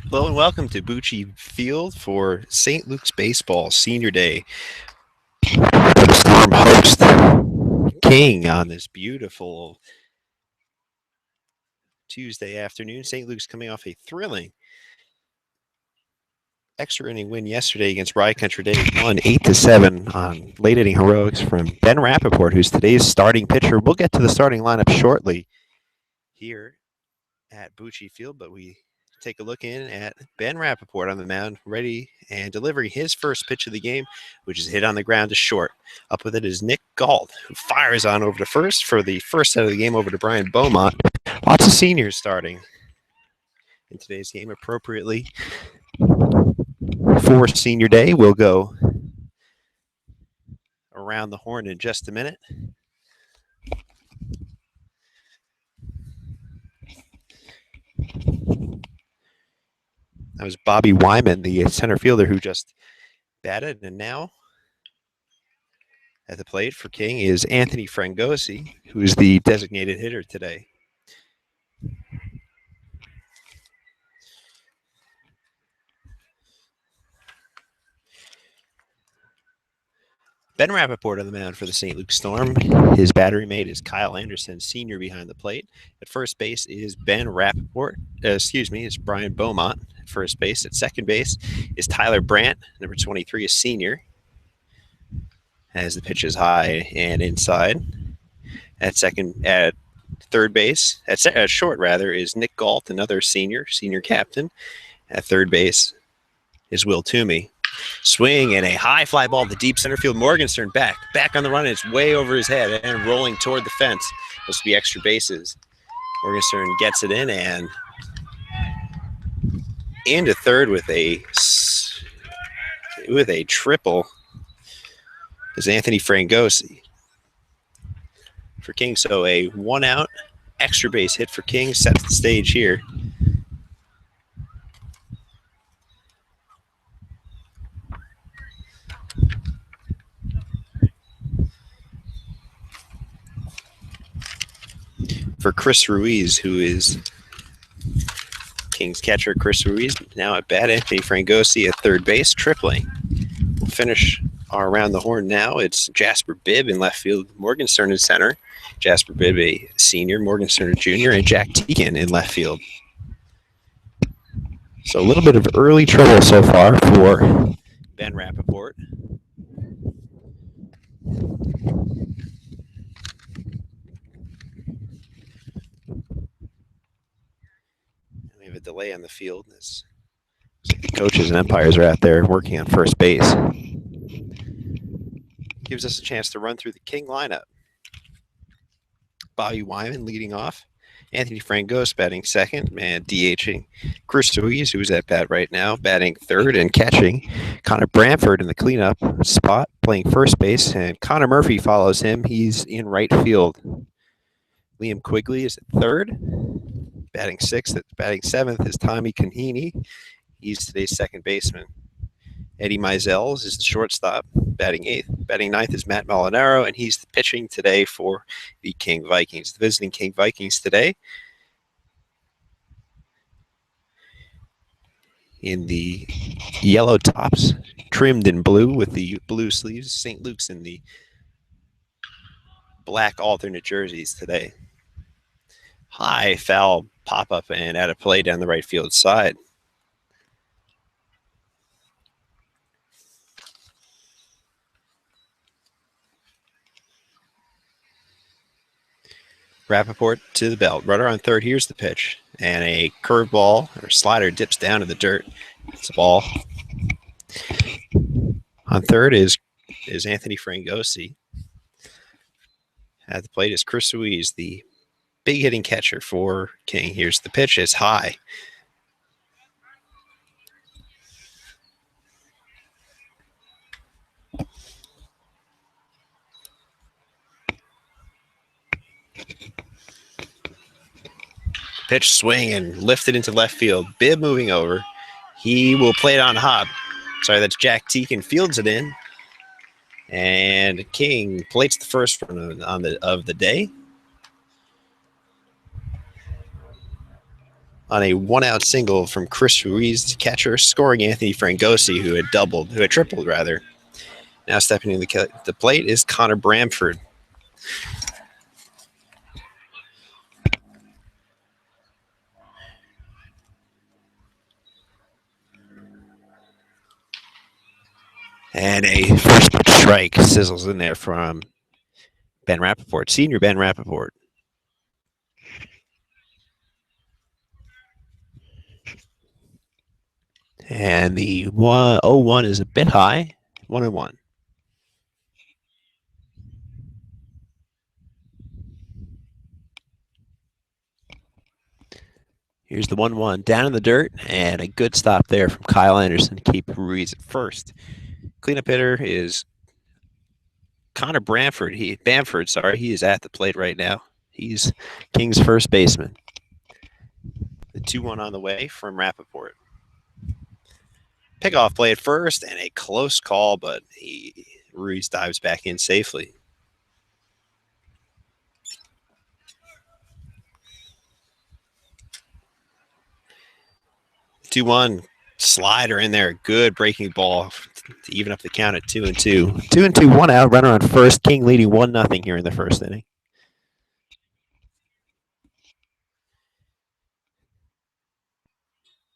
Hello and welcome to Bucci Field for St. Luke's Baseball Senior Day. Storm host King on this beautiful Tuesday afternoon. St. Luke's coming off a thrilling extra inning win yesterday against Rye Country Day. Won 8-7 on late inning heroics from Ben Rappaport, who's today's starting pitcher. We'll get to the starting lineup shortly here at Bucci Field, but we take a look in at Ben Rappaport on the mound, ready and delivering his first pitch of the game, which is hit on the ground to short. Up with it is Nick Galt, who fires on over to first for the first out of the game over to Brian Beaumont. Lots of seniors starting in today's game appropriately. For Senior Day, we'll go around the horn in just a minute. That was Bobby Wyman, the center fielder, who just batted, and now at the plate for King is Anthony Frangosi, who is the designated hitter today. Ben Rappaport on the mound for the St. Luke Storm. His battery mate is Kyle Anderson, senior, behind the plate. At first base is Ben Rappaport. It's Brian Beaumont at first base. At second base is Tyler Brandt, number 23, a senior, as the pitch is high and inside. At third base, at short rather, is Nick Galt, another senior captain. At third base is Will Toomey. Swing and a high fly ball to deep center field. Morgenstern back on the run. It's way over his head and rolling toward the fence. Supposed to be extra bases. Morgenstern gets it in and into third with a triple is Anthony Frangosi for King. So a 1-out extra base hit for King sets the stage here. For Chris Ruiz, who is King's catcher. Chris Ruiz now at bat. Anthony Frangosi at third base, tripling. We'll finish our around the horn now. It's Jasper Bibb in left field, Morgenstern in center. Jasper Bibb, a senior, Morgenstern a junior, and Jack Teakin in left field. So a little bit of early trouble so far for Ben Rappaport. We have a delay on the field. The coaches and umpires are out there working on first base. Gives us a chance to run through the King lineup. Bobby Wyman leading off. Anthony Frangos batting second and DHing Chris Ruiz, who's at bat right now, batting third and catching. Connor Bramford in the cleanup spot, playing first base, and Connor Murphy follows him. He's in right field. Liam Quigley is at third, batting sixth. Batting seventh is Tommy Canhini. He's today's second baseman. Eddie Mizels is the shortstop, batting eighth. Batting ninth is Matt Molinaro, and he's pitching today for the King Vikings. The visiting King Vikings today in the yellow tops, trimmed in blue with the blue sleeves. St. Luke's in the black alternate jerseys today. High foul pop-up and out of play down the right field side. Rappaport to the belt. Runner on third. Here's the pitch. And a curveball or slider dips down to the dirt. It's a ball. On third is Anthony Frangosi. At the plate is Chris Ruiz, the big hitting catcher for King. Here's the pitch. It's high. Pitch swing and lifted into left field. Bibb moving over. He will play it on hop. Sorry, that's Jack Teakin. Fields it in. And King plates the first run of the day. on a one-out single from Chris Ruiz's catcher, scoring Anthony Frangosi, who had tripled rather. Now stepping to the plate is Connor Bramford. And a first pitch strike sizzles in there from Ben Rappaport, senior Ben Rappaport. And the 0-1 is a bit high, 1-1. Here's the 1-1 down in the dirt, and a good stop there from Kyle Anderson to keep Ruiz at first. Cleanup hitter is Connor Bamford. He is at the plate right now. He's King's first baseman. The 2-1 on the way from Rappaport. Pickoff play at first, and a close call, but Ruiz dives back in safely. Two one slider in there, good breaking ball to even up the count at 2-2. 2-2, 1 out, runner on first. King leading 1-0 here in the first inning.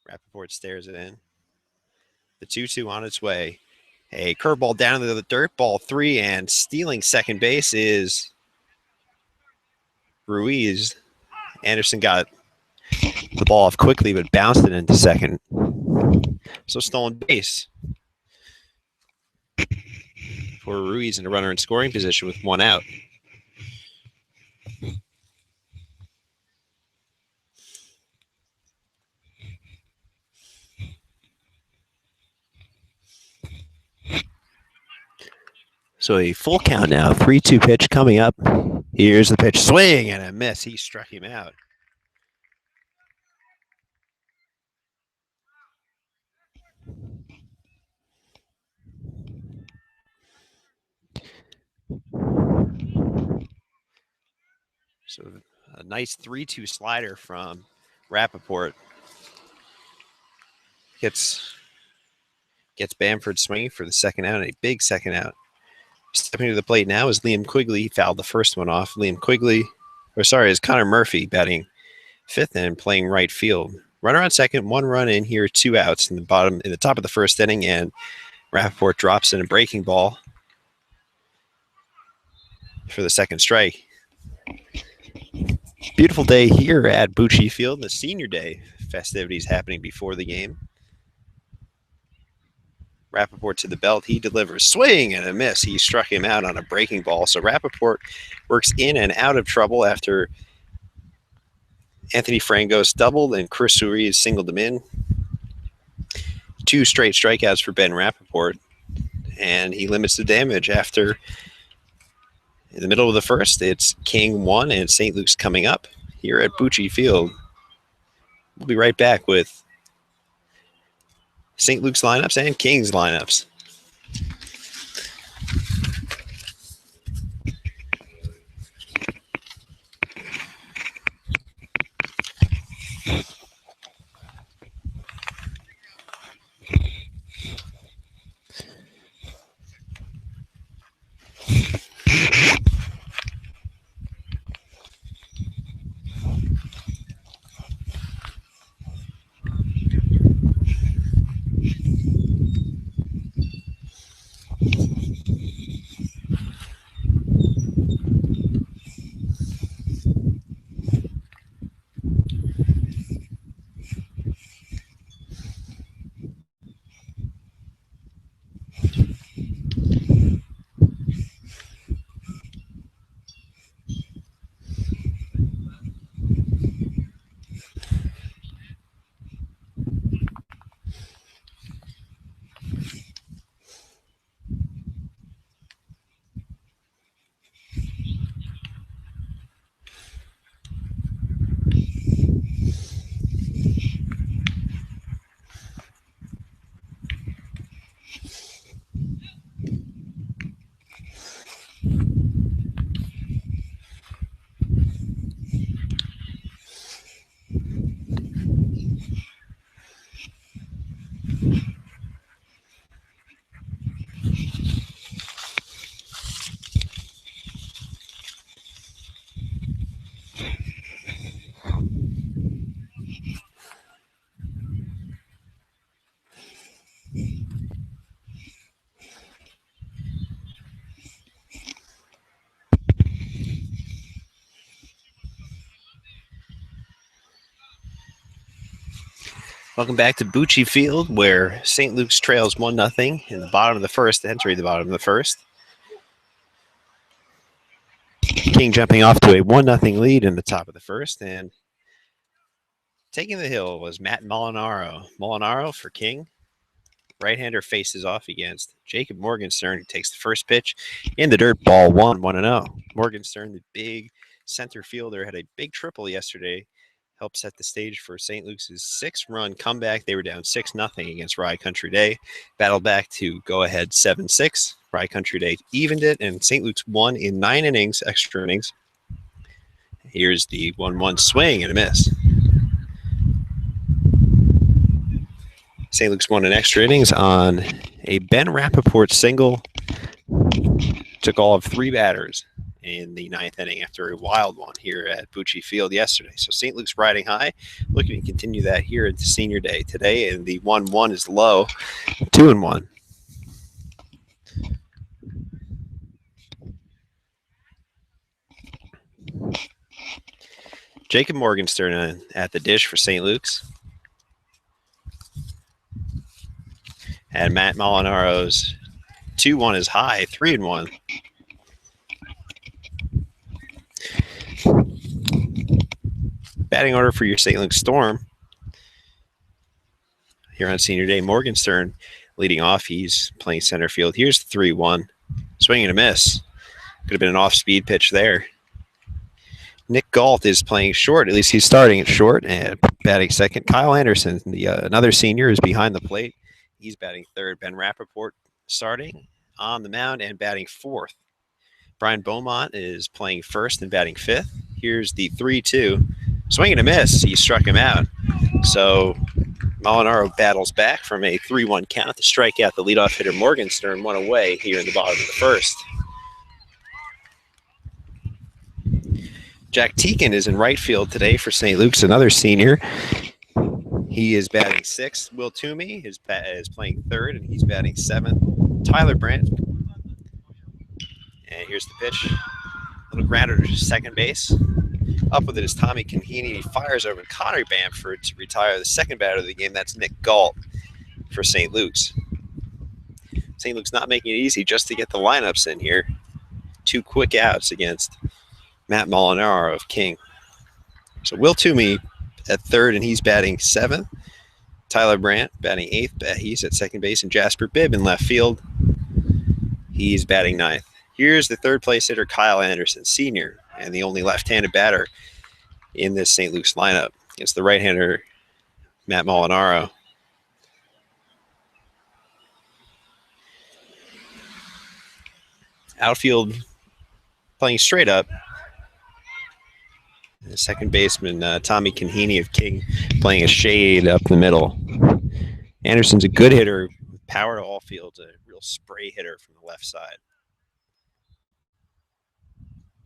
Rappaport stares it in. The 2-2 on its way. A curveball down to the dirt, ball 3, and stealing second base is Ruiz. Anderson got the ball off quickly, but bounced it into second. So stolen base for Ruiz and a runner in scoring position with 1 out. So a full count now, 3-2 pitch coming up. Here's the pitch, swing and a miss. He struck him out. So a nice 3-2 slider from Rappaport. Gets Bamford swinging for the second out, and a big second out. Stepping to the plate now is Liam Quigley. He fouled the first one off. Is Connor Murphy batting fifth and playing right field. Runner on second, 1 run in here, 2 outs in the top of the first inning, and Rappaport drops in a breaking ball for the second strike. Beautiful day here at Bucci Field. The senior day festivities happening before the game. Rappaport to the belt. He delivers. Swing and a miss. He struck him out on a breaking ball. So Rappaport works in and out of trouble after Anthony Frangos doubled and Chris Ruiz singled him in. 2 straight strikeouts for Ben Rappaport. And he limits the damage after, in the middle of the first, it's King 1 and St. Luke's coming up here at Bucci Field. We'll be right back with St. Luke's lineups and King's lineups. Welcome back to Bucci Field, where St. Luke's trails 1-0 in the bottom of the first, entering the bottom of the first. King jumping off to a 1-0 lead in the top of the first, and taking the hill was Matt Molinaro. Molinaro for King. Right-hander faces off against Jacob Morgenstern, who takes the first pitch in the dirt. Ball 1-0. Morgenstern, the big center fielder, had a big triple yesterday. Helped set the stage for St. Luke's 6-run comeback. They were down 6-0 against Rye Country Day. Battled back to go ahead 7-6. Rye Country Day evened it, and St. Luke's won in 9 innings, extra innings. Here's the 1-1 swing and a miss. St. Luke's won in extra innings on a Ben Rappaport single. Took all of 3 batters in the 9th inning after a wild one here at Bucci Field yesterday. So St. Luke's riding high, looking to continue that here into Senior Day today, and the 1-1 is low, 2-1. Jacob Morgenstern at the dish for St. Luke's. And Matt Molinaro's 2-1 is high, 3-1. Batting order for your St. Luke's Storm here on Senior Day. Morgenstern leading off. He's playing center field. Here's the 3-1. Swing and a miss. Could have been an off-speed pitch there. Nick Galt is playing short. At least he's starting at short and batting second. Kyle Anderson, another senior, is behind the plate. He's batting third. Ben Rappaport starting on the mound and batting fourth. Brian Beaumont is playing first and batting fifth. Here's the 3-2. Swing and a miss. He struck him out. So Molinaro battles back from a 3-1 count to strike out the leadoff hitter Morgenstern, one away here in the bottom of the first. Jack Teakin is in right field today for St. Luke's, another senior. He is batting sixth. Will Toomey is playing third, and he's batting seventh. Tyler Brandt. And here's the pitch. A little grounder to second base. Up with it is Tommy Conheeney. He fires over to Connor Bamford to retire the second batter of the game. That's Nick Galt for St. Luke's. St. Luke's not making it easy just to get the lineups in here. 2 quick outs against Matt Molinaro of King. So Will Toomey at third, and he's batting seventh. Tyler Brandt batting eighth. He's at second base. And Jasper Bibb in left field. He's batting ninth. Here's the third place hitter, Kyle Anderson, senior, and the only left-handed batter in this St. Luke's lineup against the right-hander, Matt Molinaro. Outfield playing straight up. The second baseman, Tommy Conheeney of King, playing a shade up the middle. Anderson's a good hitter, power to all fields, a real spray hitter from the left side.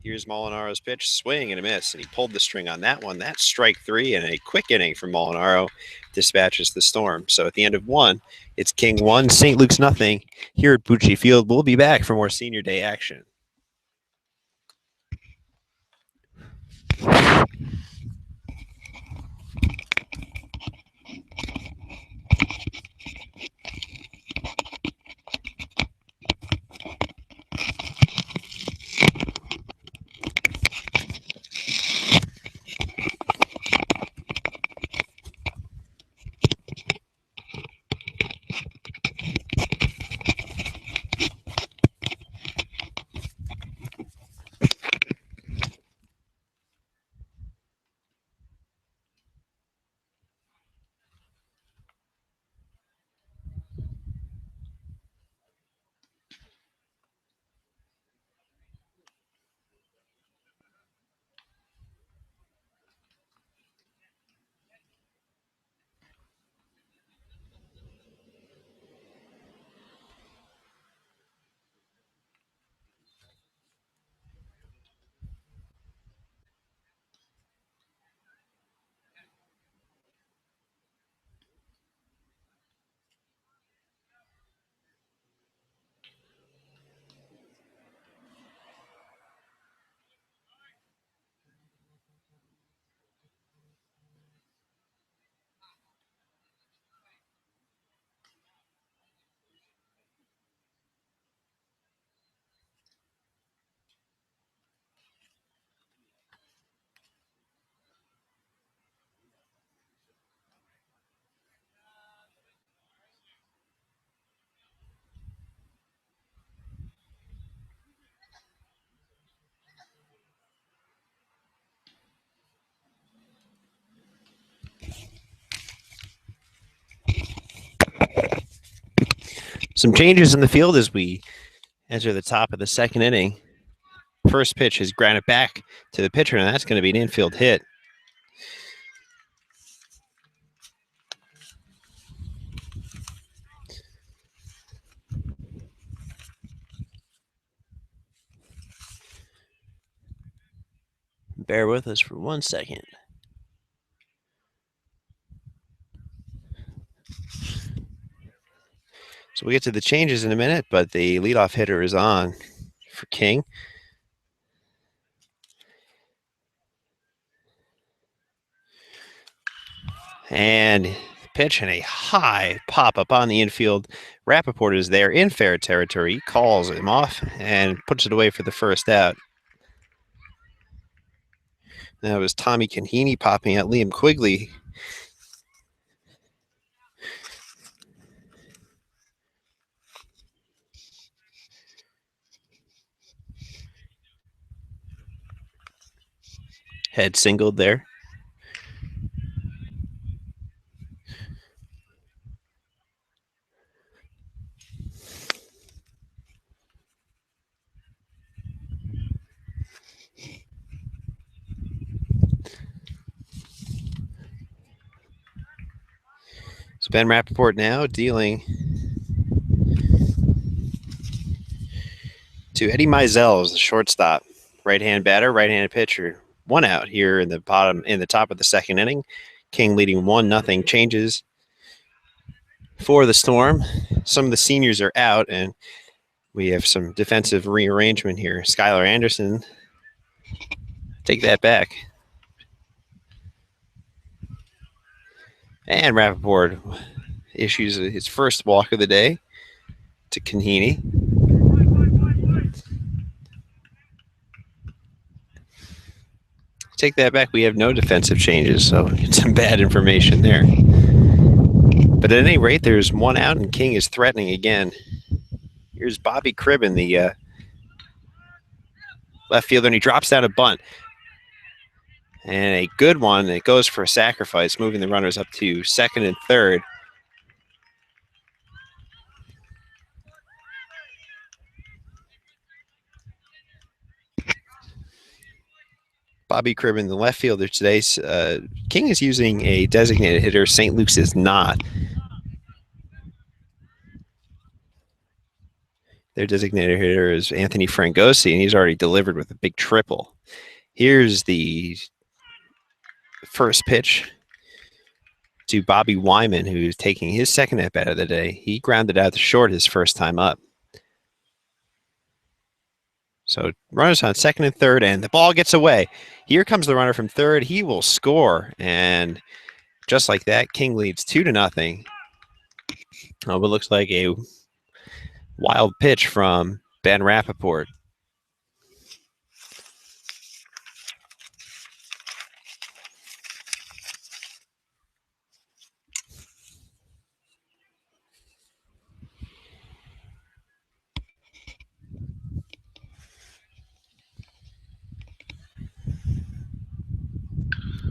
Here's Molinaro's pitch, swing and a miss, and he pulled the string on that one. That's strike 3, and a quick inning from Molinaro dispatches the Storm. So at the end of 1, it's King 1, St. Luke's nothing. Here at Bucci Field, we'll be back for more Senior Day action. Some changes in the field as we enter the top of the second inning. First pitch is grounded back to the pitcher, and that's going to be an infield hit. Bear with us for 1 second. So we'll get to the changes in a minute, but the leadoff hitter is on for King. And pitch and a high pop up on the infield. Rappaport is there in fair territory. He calls him off and puts it away for the first out. That was Tommy Canhini popping at Liam Quigley. Head singled there. So Ben Rappaport now dealing to Eddie Mizell, the shortstop. Right-hand batter, right-handed pitcher. One out here in the top of the second inning. King leading 1-0. Changes for the Storm. Some of the seniors are out, and we have some defensive rearrangement here. Skylar Anderson, take that back. And Rappaport issues his first walk of the day to Canhini. Take that back. We have no defensive changes, so it's some bad information there. But at any rate, there's one out, and King is threatening again. Here's Bobby Cribben, the left fielder, and he drops down a bunt. And a good one. It goes for a sacrifice, moving the runners up to second and third. Bobby Cribben, the left fielder today. King is using a designated hitter. St. Luke's is not. Their designated hitter is Anthony Frangosi, and he's already delivered with a big triple. Here's the first pitch to Bobby Wyman, who's taking his second at-bat of the day. He grounded out to short his first time up. So runners on second and third, and the ball gets away. Here comes the runner from third. He will score, and just like that, King leads 2-0. It looks like a wild pitch from Ben Rappaport.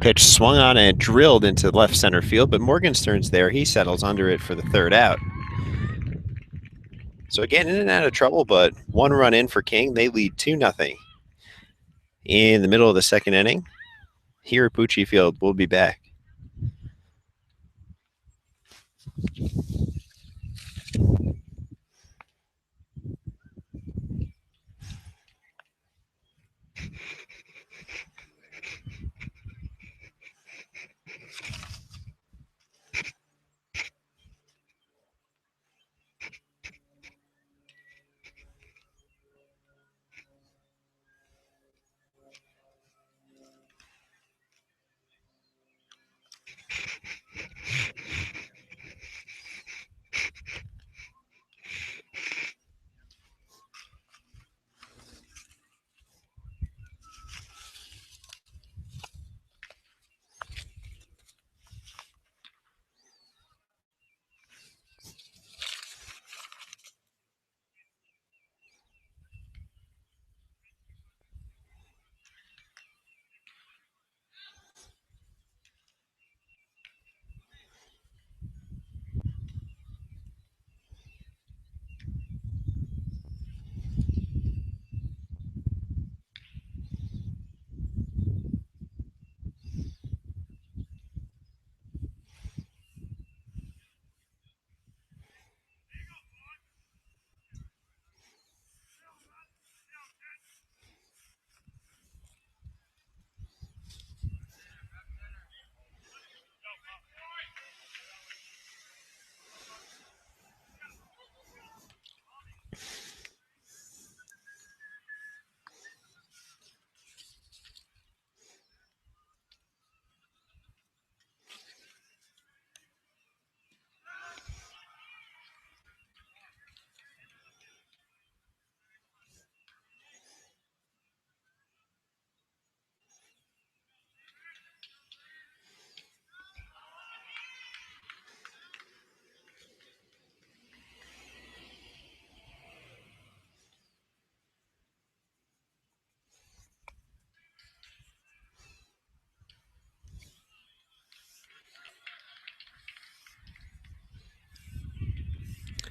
Pitch swung on and drilled into left center field, but Morgenstern's there. He settles under it for the third out. So again, in and out of trouble, but one run in for King. They lead 2-0. In the middle of the second inning, here at Pucci Field, we'll be back.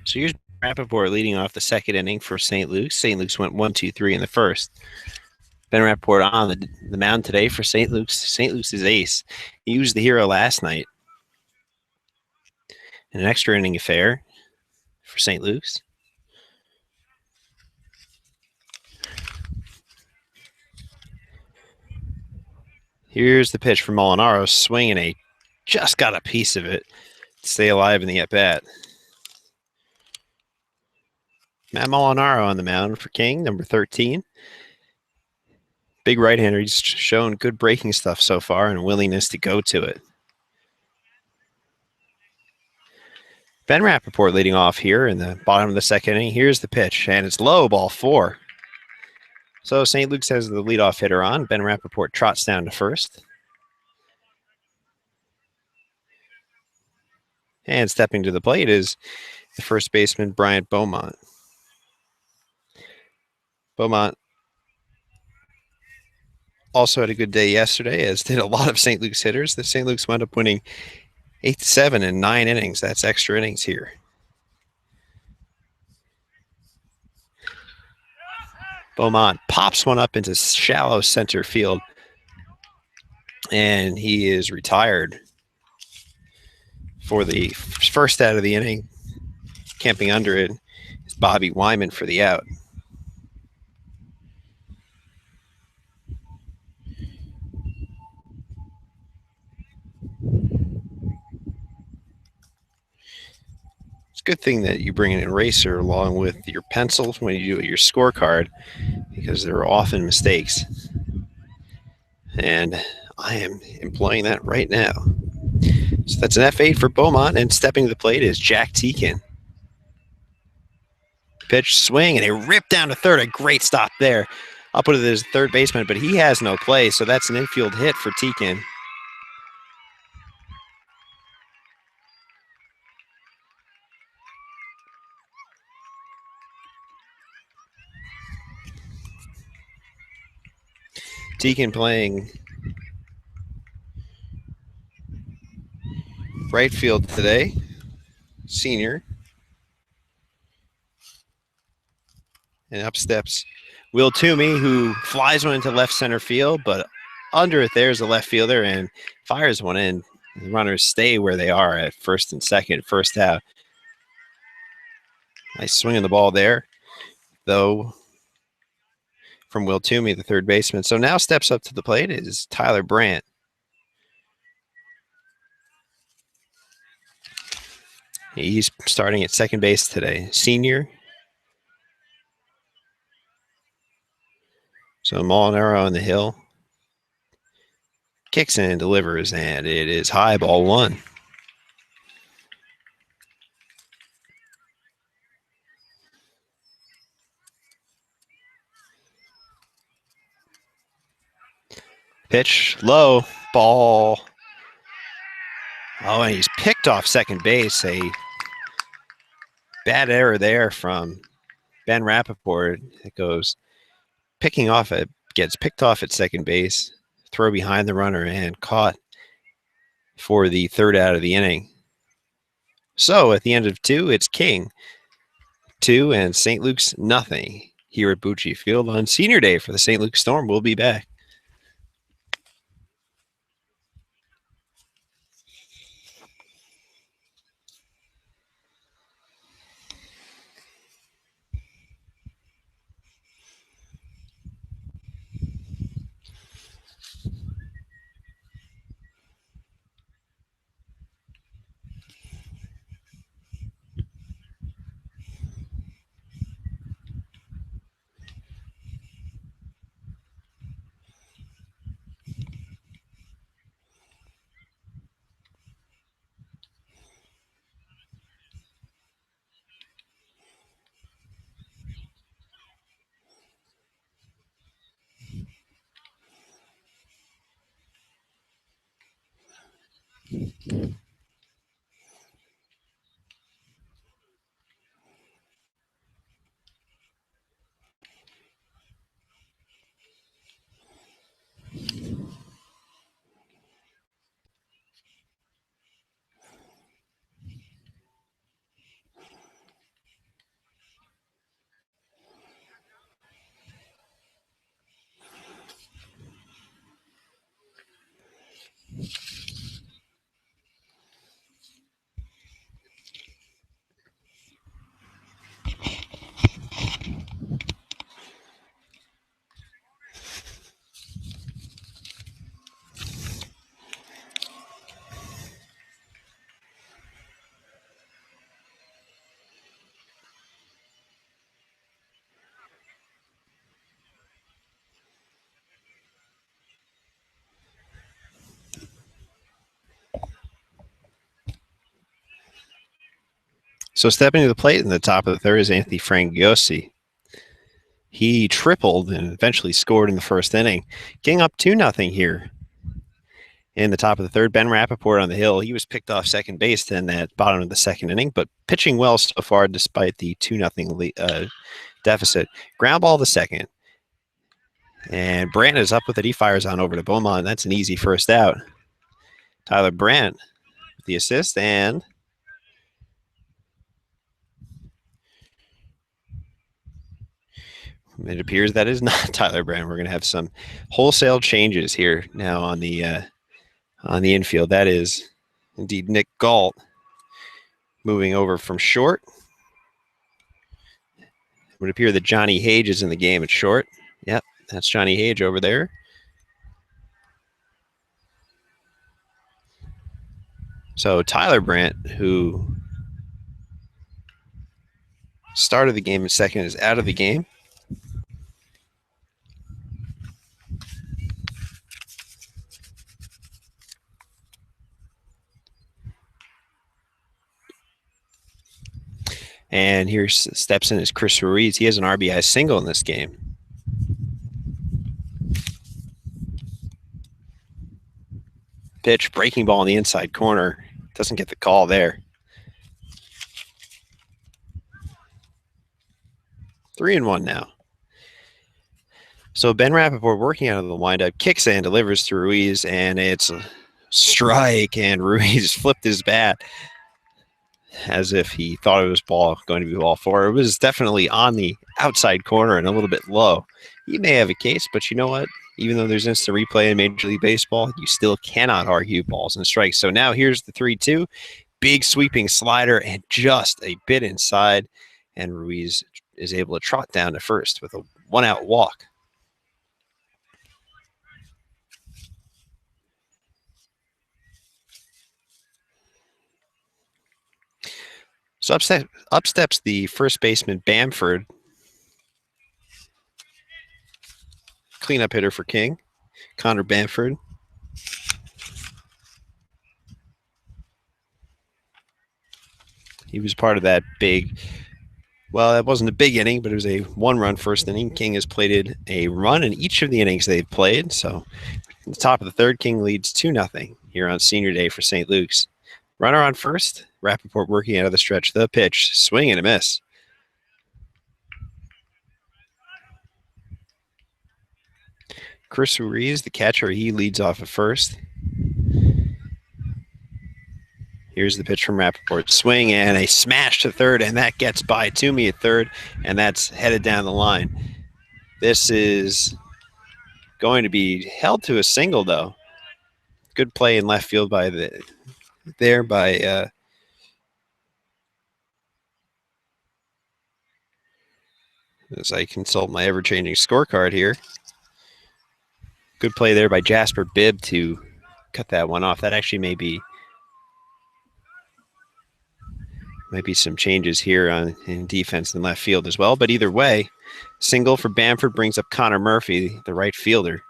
So here's Rappaport leading off the second inning for St. Luke's. St. Luke's went 1-2-3 in the first. Ben Rappaport on the mound today for St. Luke's. St. Luke's is ace. He was the hero last night in an extra inning affair for St. Luke's. Here's the pitch from Molinaro, swinging a just got a piece of it to stay alive in the at-bat. Matt Molinaro on the mound for King, number 13. Big right-hander. He's shown good breaking stuff so far and a willingness to go to it. Ben Rappaport leading off here in the bottom of the second inning. Here's the pitch, and it's low, ball 4. So St. Luke's has the leadoff hitter on. Ben Rappaport trots down to first. And stepping to the plate is the first baseman, Bryant Beaumont. Beaumont also had a good day yesterday, as did a lot of St. Luke's hitters. The St. Luke's wound up winning 8-7 in 9 innings. That's extra innings here. Beaumont pops one up into shallow center field, and he is retired for the first out of the inning. Camping under it is Bobby Wyman for the out. It's a good thing that you bring an eraser along with your pencil when you do your scorecard, because there are often mistakes. And I am employing that right now. So that's an F8 for Beaumont, and stepping to the plate is Jack Teakin. Pitch, swing, and a rip down to third. A great stop there. I'll put it as third baseman, but he has no play, so that's an infield hit for Teakin. Teakin playing right field today, senior. And up steps Will Toomey, who flies one into left center field, but under it there's a left fielder and fires one in. The runners stay where they are at first and second, first out. Nice swing on the ball there, though, from Will Toomey, the third baseman. So now steps up to the plate is Tyler Brandt. He's starting at second base today, senior. So Molinaro on the hill. Kicks in and delivers, and it is high, ball 1. Pitch, low, ball. Oh, and he's picked off second base. A bad error there from Ben Rappaport. It goes picking off it, gets picked off at second base, throw behind the runner, and caught for the third out of the inning. So at the end of 2, it's King 2 and St. Luke's nothing here at Bucci Field on Senior Day for the St. Luke's Storm. We'll be back. So stepping to the plate in the top of the third is Anthony Frangiosi. He tripled and eventually scored in the first inning, getting up 2-0 here. In the top of the third, Ben Rappaport on the hill. He was picked off second base then at bottom of the second inning, but pitching well so far despite the 2-0 deficit. Ground ball to second. And Brandt is up with it. He fires on over to Beaumont. That's an easy first out. Tyler Brandt with the assist, and it appears that is not Tyler Brandt. We're going to have some wholesale changes here now on the infield. That is indeed Nick Galt moving over from short. It would appear that Johnny Hage is in the game at short. Yep, that's Johnny Hage over there. So Tyler Brandt, who started the game at second, is out of the game. And here steps in is Chris Ruiz. He has an RBI single in this game. Pitch, breaking ball in the inside corner. Doesn't get the call there. 3-1 now. So Ben Rappaport working out of the windup, kicks in, delivers to Ruiz, and it's a strike, and Ruiz flipped his bat as if he thought it was going to be ball four. It was definitely on the outside corner and a little bit low. He may have a case, but you know what? Even though there's instant replay in Major League Baseball, you still cannot argue balls and strikes. So now here's the 3-2. Big sweeping slider and just a bit inside, and Ruiz is able to trot down to first with a one-out walk. So up steps the first baseman, Bamford. Cleanup hitter for King, Connor Bamford. He was part of that big, well, it wasn't a big inning, but it was a one-run first inning. King has plated a run in each of the innings they've played. So at the top of the third, King leads 2-0 here on senior day for St. Luke's. Runner on first, Rappaport working out of the stretch. The pitch, swing and a miss. Chris Ruiz, the catcher, he leads off at first. Here's the pitch from Rappaport. Swing and a smash to third, and that gets by Toomey at third, and that's headed down the line. This is going to be held to a single, though. Good play in left field by as I consult my ever-changing scorecard here. Good play there by Jasper Bibb to cut that one off. That actually may be some changes here in defense and left field as well. But either way, single for Bamford brings up Connor Murphy, the right fielder.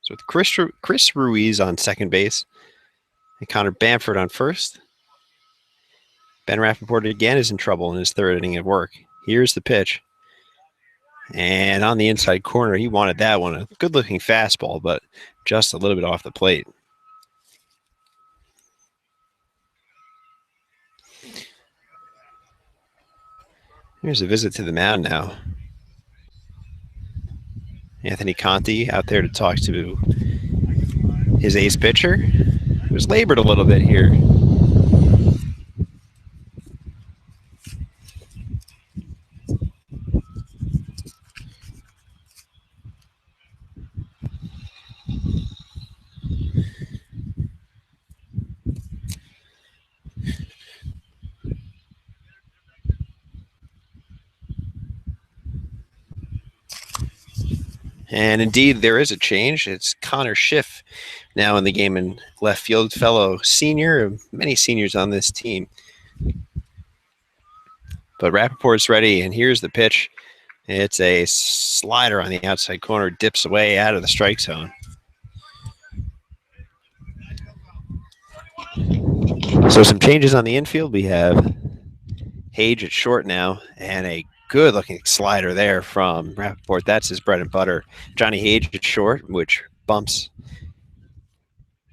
So with Chris Ruiz on second base and Connor Bamford on first, Ben Rappaport again is in trouble in his third inning of work. Here's the pitch. And on the inside corner, he wanted that one. A good-looking fastball, but just a little bit off the plate. Here's a visit to the mound now. Anthony Conti out there to talk to his ace pitcher. He was labored a little bit here. And indeed, there is a change. It's Connor Schiff now in the game in left field, fellow senior, many seniors on this team. But Rappaport's ready, and here's the pitch. It's a slider on the outside corner, dips away out of the strike zone. So some changes on the infield. We have Hage at short now, and a good-looking slider there from Rappaport. That's his bread and butter. Johnny Hage at short, which bumps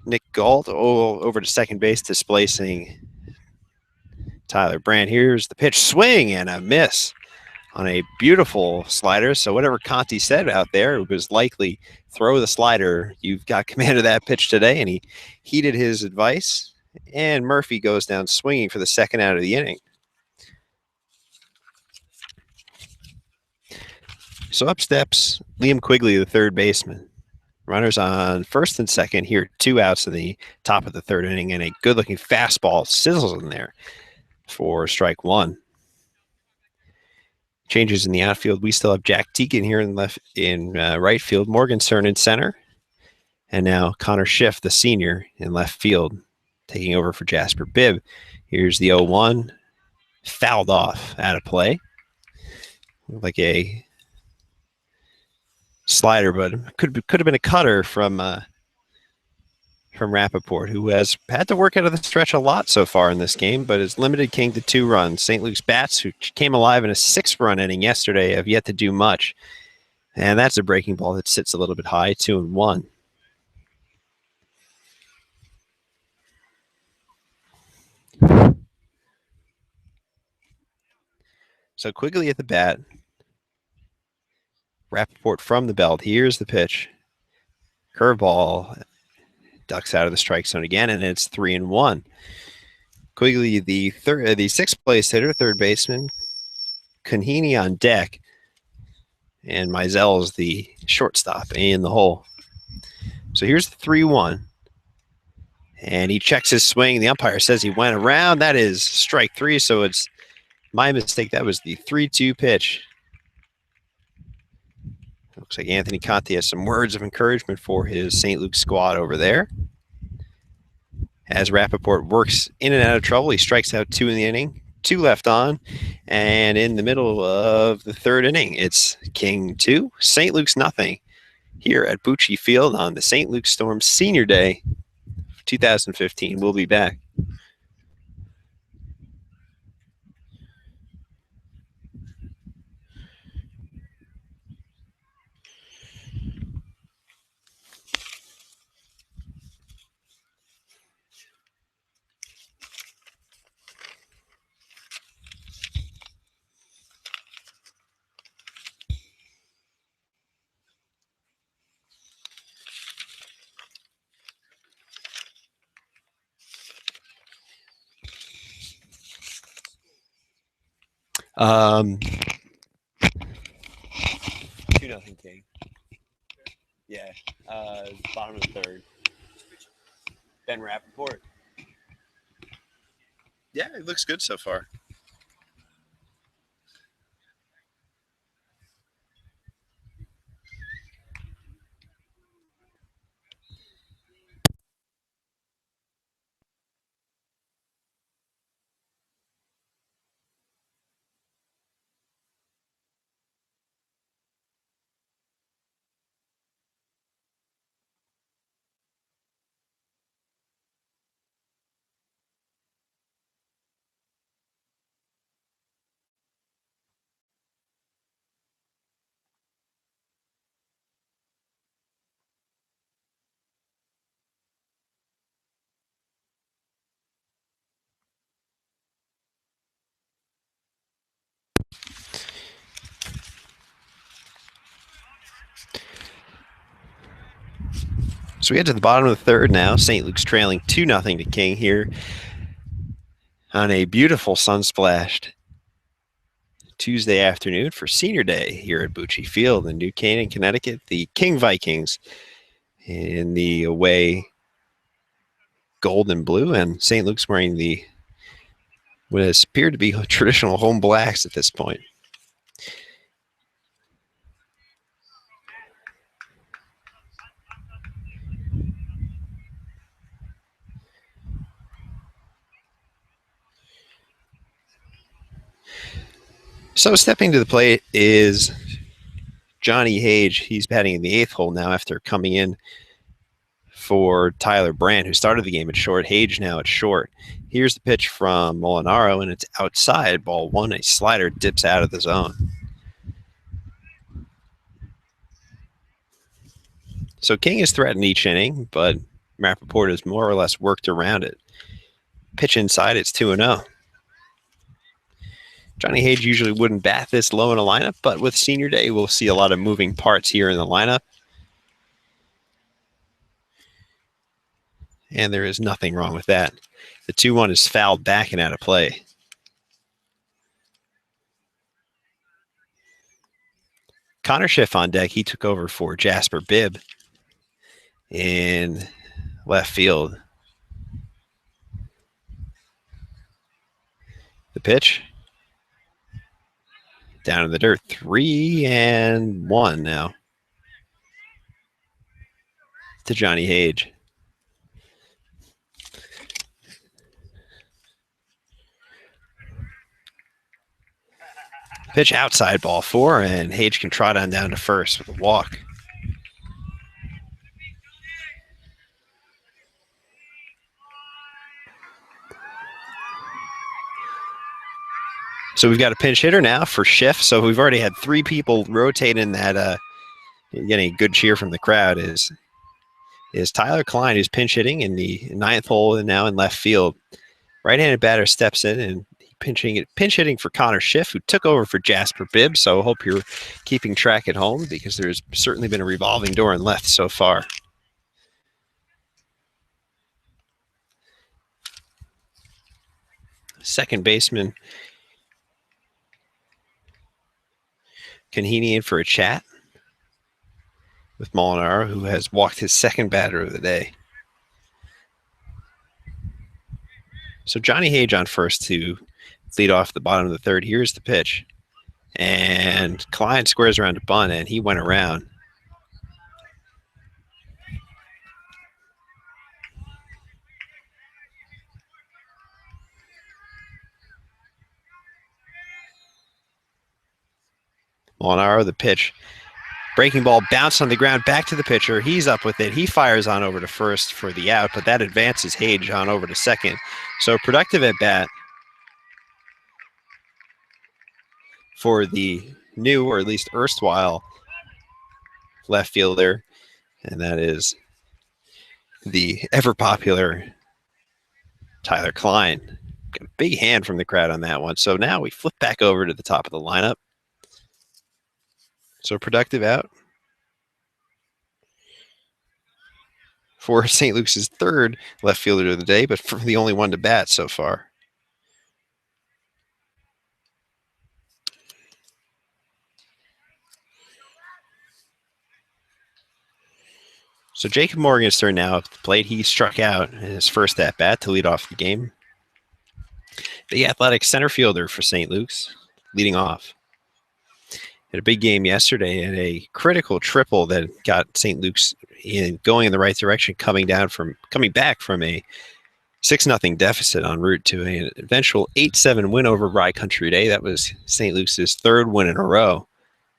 Nick Galt over to second base, displacing Tyler Brandt. Here's the pitch, swing and a miss on a beautiful slider. So whatever Conti said out there, it was likely throw the slider. You've got command of that pitch today, and he heeded his advice. And Murphy goes down swinging for the second out of the inning. So up steps Liam Quigley, the third baseman. Runners on first and second here, 2 outs in the top of the third inning, and a good-looking fastball sizzles in there for strike 1. Changes in the outfield. We still have Jack Teagan here in right field, Morgan Cern in center, and now Connor Schiff, the senior, in left field, taking over for Jasper Bibb. Here's the 0-1, fouled off out of play. Like a slider, but could have been a cutter from Rappaport, who has had to work out of the stretch a lot so far in this game, but has limited King to 2 runs. St. Luke's Bats, who came alive in a 6-run inning yesterday, have yet to do much. And that's a breaking ball that sits a little bit high, 2-1. So Quigley at the bat. Rappaport from the belt. Here's the pitch. Curveball ducks out of the strike zone again, and it's 3-1. Quigley, the 6th place hitter, third baseman. Kanhini on deck. And Mizell's the shortstop in the hole. So here's the 3-1. And he checks his swing. The umpire says he went around. That is strike 3, so it's my mistake. That was the 3-2 pitch. Looks like Anthony Conti has some words of encouragement for his St. Luke squad over there. As Rappaport works in and out of trouble, he strikes out 2 in the inning, 2 left on, and in the middle of the third inning, it's King 2, St. Luke's nothing here at Bucci Field on the St. Luke Storm Senior Day 2015. We'll be back. Um, 2-0 King. Yeah, bottom of the third. Ben Rappaport. Yeah, it looks good so far. So we get to the bottom of the third now. St. Luke's trailing 2-0 to King here on a beautiful sun-splashed Tuesday afternoon for Senior Day here at Bucci Field in New Canaan, Connecticut. The King Vikings in the away gold and blue, and St. Luke's wearing the what has appeared to be traditional home blacks at this point. So stepping to the plate is Johnny Hage. He's batting in the 8th hole now after coming in for Tyler Brandt, who started the game at short. Hage now at short. Here's the pitch from Molinaro, and it's outside. Ball one. A slider dips out of the zone. So King has threatened each inning, but Rappaport has more or less worked around it. Pitch inside, it's 2-0. Johnny Hage usually wouldn't bat this low in a lineup, but with senior day, we'll see a lot of moving parts here in the lineup. And there is nothing wrong with that. The 2-1 is fouled back and out of play. Connor Schiff on deck. He took over for Jasper Bibb in left field. The pitch. Down in the dirt. 3-1 now to Johnny Hage. Pitch outside, ball 4, and Hage can trot on down to first with a walk. So we've got a pinch hitter now for Schiff. So we've already had 3 people rotate in that. Getting a good cheer from the crowd is Tyler Klein, who's pinch hitting in the 9th hole and now in left field. Right-handed batter steps in and pinch hitting for Connor Schiff, who took over for Jasper Bibb. So I hope you're keeping track at home because there's certainly been a revolving door in left so far. Second baseman Canhini in for a chat with Molinaro, who has walked his second batter of the day. So Johnny Hage on first to lead off the bottom of the 3rd. Here's the pitch. And Klein squares around to bunt, and he went around. Molinaro, the pitch. Breaking ball bounced on the ground, back to the pitcher. He's up with it. He fires on over to first for the out, but that advances Hage on over to second. So productive at bat for the new, or at least erstwhile, left fielder, and that is the ever-popular Tyler Klein. Got a big hand from the crowd on that one. So now we flip back over to the top of the lineup. So productive out for St. Luke's 3rd left fielder of the day, but for the only one to bat so far. So Jacob Morgan's turn now at the plate. He struck out in his first at-bat to lead off the game. The athletic center fielder for St. Luke's leading off. Had a big game yesterday and a critical triple that got St. Luke's going in the right direction, coming back from a 6-0 deficit en route to an eventual 8-7 win over Rye Country Day. That was St. Luke's 3rd win in a row.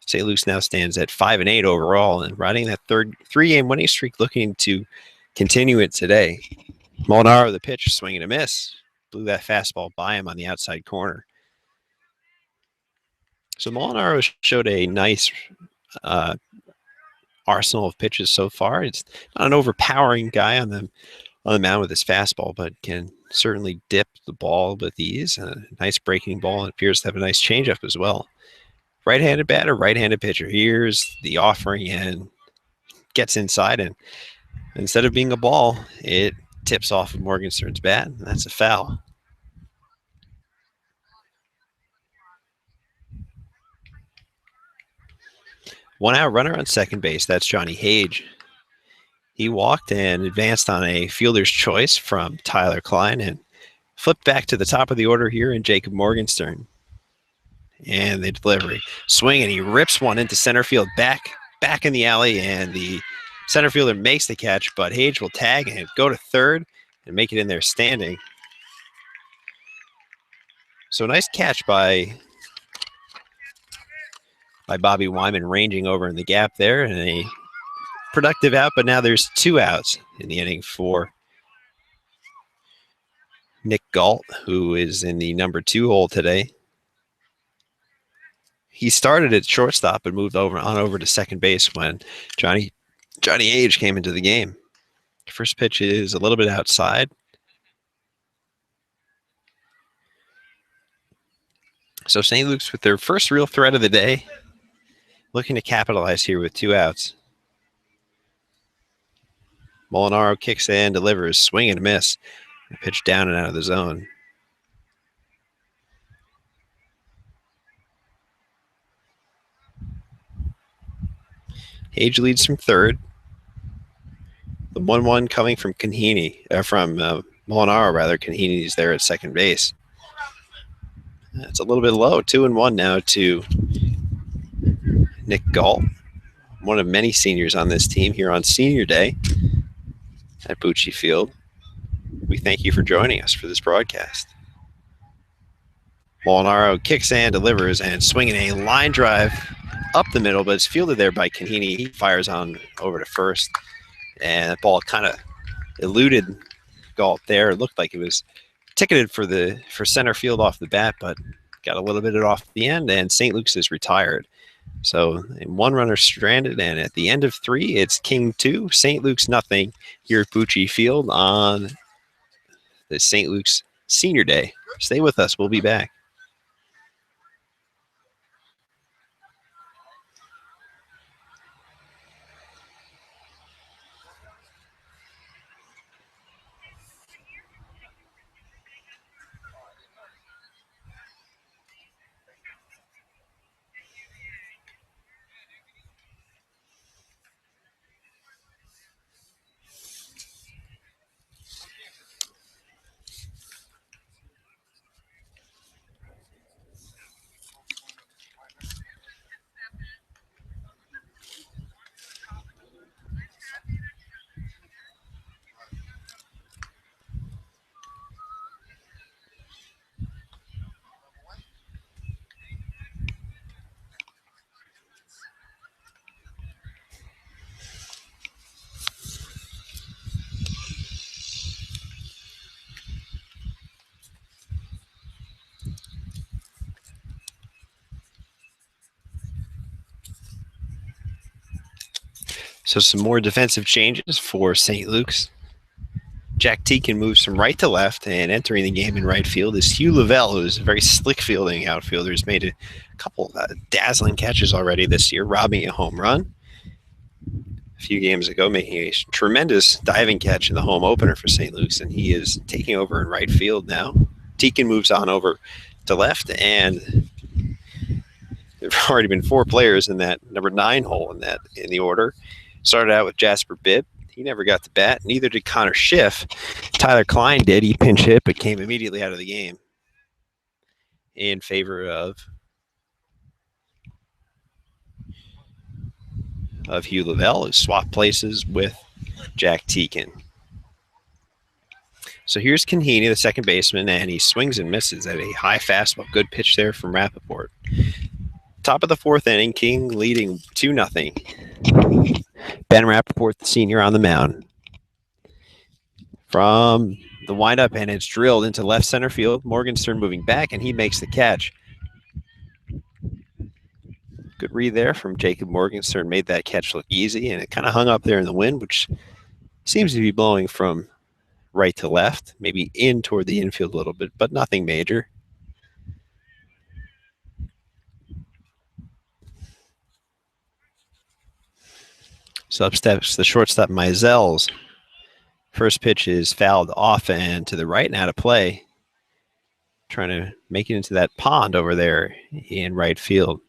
St. Luke's now stands at 5-8 overall and riding that 3-game winning streak, looking to continue it today. Molinaro, the pitch, swing and a miss. Blew that fastball by him on the outside corner. So Molinaro showed a nice arsenal of pitches so far. It's not an overpowering guy on the mound with his fastball, but can certainly dip the ball with ease. A nice breaking ball, and appears to have a nice changeup as well. Right-handed batter, right-handed pitcher. Here's the offering and gets inside, and instead of being a ball, it tips off of Morgenstern's bat, and that's a foul. One out runner on second base. That's Johnny Hage. He walked and advanced on a fielder's choice from Tyler Klein and flipped back to the top of the order here in Jacob Morgenstern. And the delivery. Swing, and he rips one into center field, back in the alley, and the center fielder makes the catch, but Hage will tag and go to third and make it in there standing. So nice catch by Bobby Wyman, ranging over in the gap there, and a productive out, but now there's 2 outs in the inning for Nick Galt, who is in the number 2 hole today. He started at shortstop and moved over to second base when Johnny Age came into the game. First pitch is a little bit outside. So St. Luke's with their first real threat of the day, looking to capitalize here with 2 outs. Molinaro kicks in, delivers, swing and a miss. A pitch down and out of the zone. Age leads from third. The 1-1 coming from Molinaro rather. Canhini's there at second base. It's a little bit low. 2-1 now to Nick Galt, one of many seniors on this team here on Senior Day at Bucci Field. We thank you for joining us for this broadcast. Molinaro kicks and delivers and swinging a line drive up the middle, but it's fielded there by Canhini. He fires on over to first, and that ball kind of eluded Galt there. It looked like it was ticketed for center field off the bat, but got a little bit off the end, and St. Luke's is retired. So 1 runner stranded, and at the end of 3, it's King 2, St. Luke's nothing here at Bucci Field on the St. Luke's Senior Day. Stay with us. We'll be back. So some more defensive changes for St. Luke's. Jack Teakin moves from right to left, and entering the game in right field is Hugh Lavelle, who's a very slick fielding outfielder. He's made a couple of dazzling catches already this year, robbing a home run a few games ago, making a tremendous diving catch in the home opener for St. Luke's, and he is taking over in right field now. Teakin moves on over to left, and there have already been 4 players in that number 9 hole in the order. Started out with Jasper Bibb. He never got to bat. Neither did Connor Schiff. Tyler Klein did. He pinch hit, but came immediately out of the game in favor of Hugh Lavelle, who swapped places with Jack Teakin. So here's Canhini, the second baseman, and he swings and misses at a high fastball. Good pitch there from Rappaport. Top of the 4th inning, King leading 2-0. Ben Rappaport, the senior, on the mound. From the windup, and it's drilled into left center field. Morgenstern moving back, and he makes the catch. Good read there from Jacob Morgenstern. Made that catch look easy, and it kind of hung up there in the wind, which seems to be blowing from right to left, maybe in toward the infield a little bit, but nothing major. So up steps the shortstop, Mizels. First pitch is fouled off and to the right and out of play. Trying to make it into that pond over there in right field.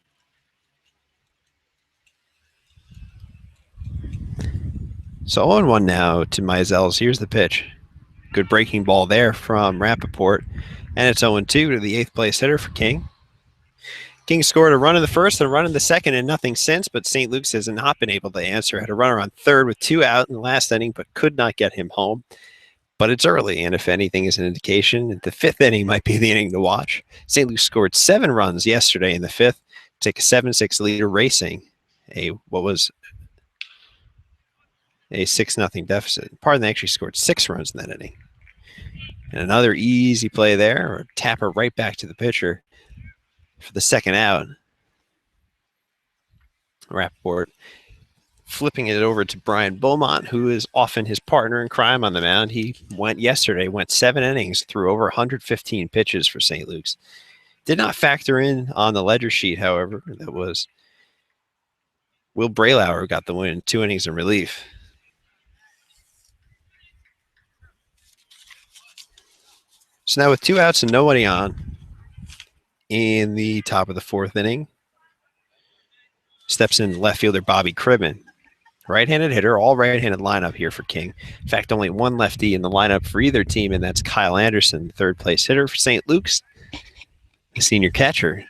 So 0-1 now to Mizels. Here's the pitch. Good breaking ball there from Rappaport. And it's 0-2 to the 8th place hitter for King. King scored a run in the first and a run in the second and nothing since, but St. Luke's has not been able to answer. Had a runner on third with 2 out in the last inning, but could not get him home. But it's early, and if anything is an indication, the 5th inning might be the inning to watch. St. Luke scored 7 runs yesterday in the 5th, to take a 7-6 lead, racing what was a 6-0 deficit. Pardon, they actually scored 6 runs in that inning. And another easy play there, or tapper right back to the pitcher for the second out. Rappaport flipping it over to Brian Beaumont, who is often his partner in crime on the mound. He went 7 innings, threw over 115 pitches for St. Luke's. Did not factor in on the ledger sheet, however. That was Will Braylauer who got the win, 2 innings in relief. So now with 2 outs and nobody on in the top of the 4th inning, steps in left fielder Bobby Cribben. Right-handed hitter, all right-handed lineup here for King. In fact, only one lefty in the lineup for either team, and that's Kyle Anderson, third place hitter for St. Luke's, the senior catcher.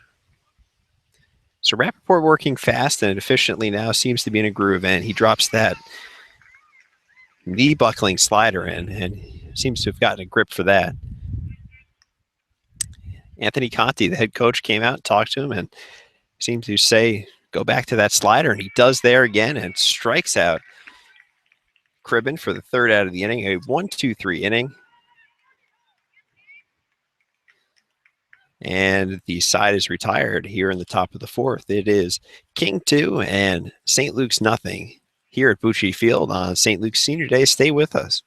So Rappaport working fast and efficiently now, seems to be in a groove, and he drops that knee-buckling slider in, and seems to have gotten a grip for that. Anthony Conti, the head coach, came out and talked to him and seemed to say, go back to that slider, and he does there again and strikes out Cribben for the 3rd out of the inning, a 1-2-3 inning. And the side is retired here in the top of the 4th. It is King 2 and St. Luke's nothing here at Bucci Field on St. Luke's Senior Day. Stay with us.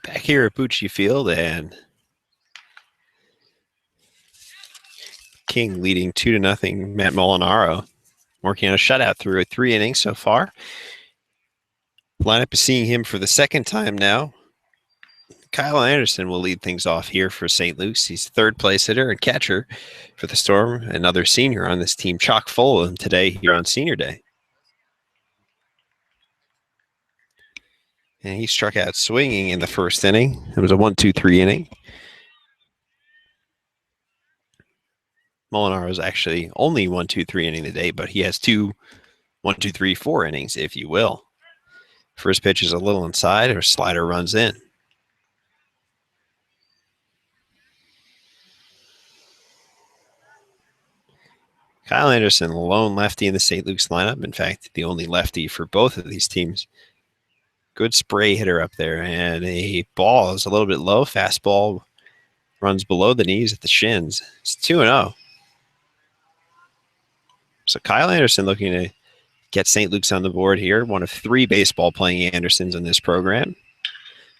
Back here at Bucci Field, and King leading 2-0. Matt Molinaro working on a shutout through 3 innings so far. Lineup is seeing him for the 2nd time now. Kyle Anderson will lead things off here for St. Luke's. He's 3rd place hitter and catcher for the Storm. Another senior on this team, chock full of them today here on Senior Day. And he struck out swinging in the 1st inning. It was a 1-2-3 inning. Molinar is actually only 1-2-3 inning today, but he has 2 1-2-3-4 innings, if you will. First pitch is a little inside, or slider runs in. Kyle Anderson, lone lefty in the St. Luke's lineup. In fact, the only lefty for both of these teams. Good spray hitter up there, and a ball is a little bit low. Fastball runs below the knees at the shins. It's 2-0. So Kyle Anderson looking to get St. Luke's on the board here. One of 3 baseball playing Andersons in this program.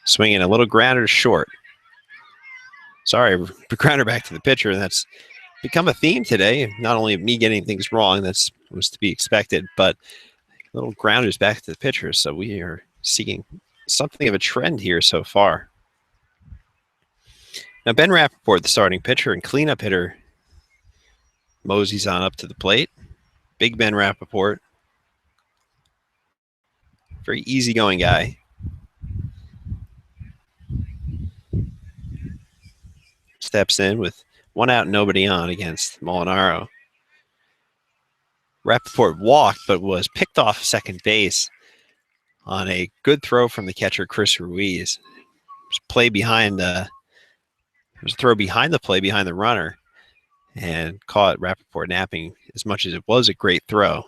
Swinging a little grounder short. Sorry, grounder back to the pitcher, and that's become a theme today. Not only me getting things wrong, that's was to be expected, but little grounders back to the pitcher. So we are seeing something of a trend here so far. Now Ben Rappaport, the starting pitcher and cleanup hitter, moseys on up to the plate. Big Ben Rappaport. Very easygoing guy. Steps in with 1 out, nobody on against Molinaro. Rappaport walked, but was picked off second base on a good throw from the catcher, Chris Ruiz. There's a throw behind the play, behind the runner, and caught Rappaport napping as much as it was a great throw.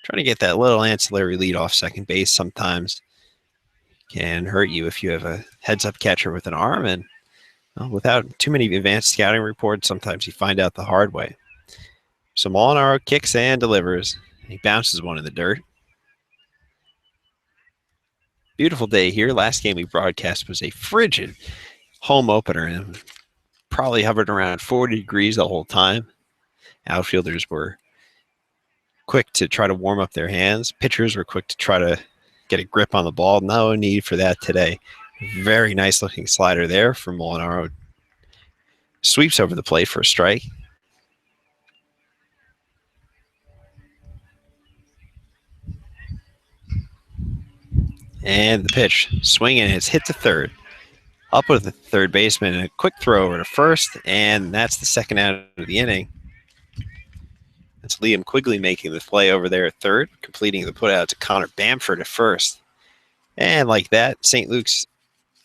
Trying to get that little ancillary lead off second base sometimes can hurt you if you have a heads-up catcher with an arm, and well, without too many advanced scouting reports, sometimes you find out the hard way. So Molinaro kicks and delivers. He bounces one in the dirt. Beautiful day here. Last game we broadcast was a frigid home opener and probably hovered around 40 degrees the whole time. Outfielders were quick to try to warm up their hands. Pitchers were quick to try to get a grip on the ball. No need for that today. Very nice looking slider there from Molinaro. Sweeps over the plate for a strike. And the pitch, swinging, it's hit to third. Up with the third baseman and a quick throw over to first, and that's the second out of the inning. That's Liam Quigley making the play over there at third, completing the putout to Connor Bamford at first. And like that, St. Luke's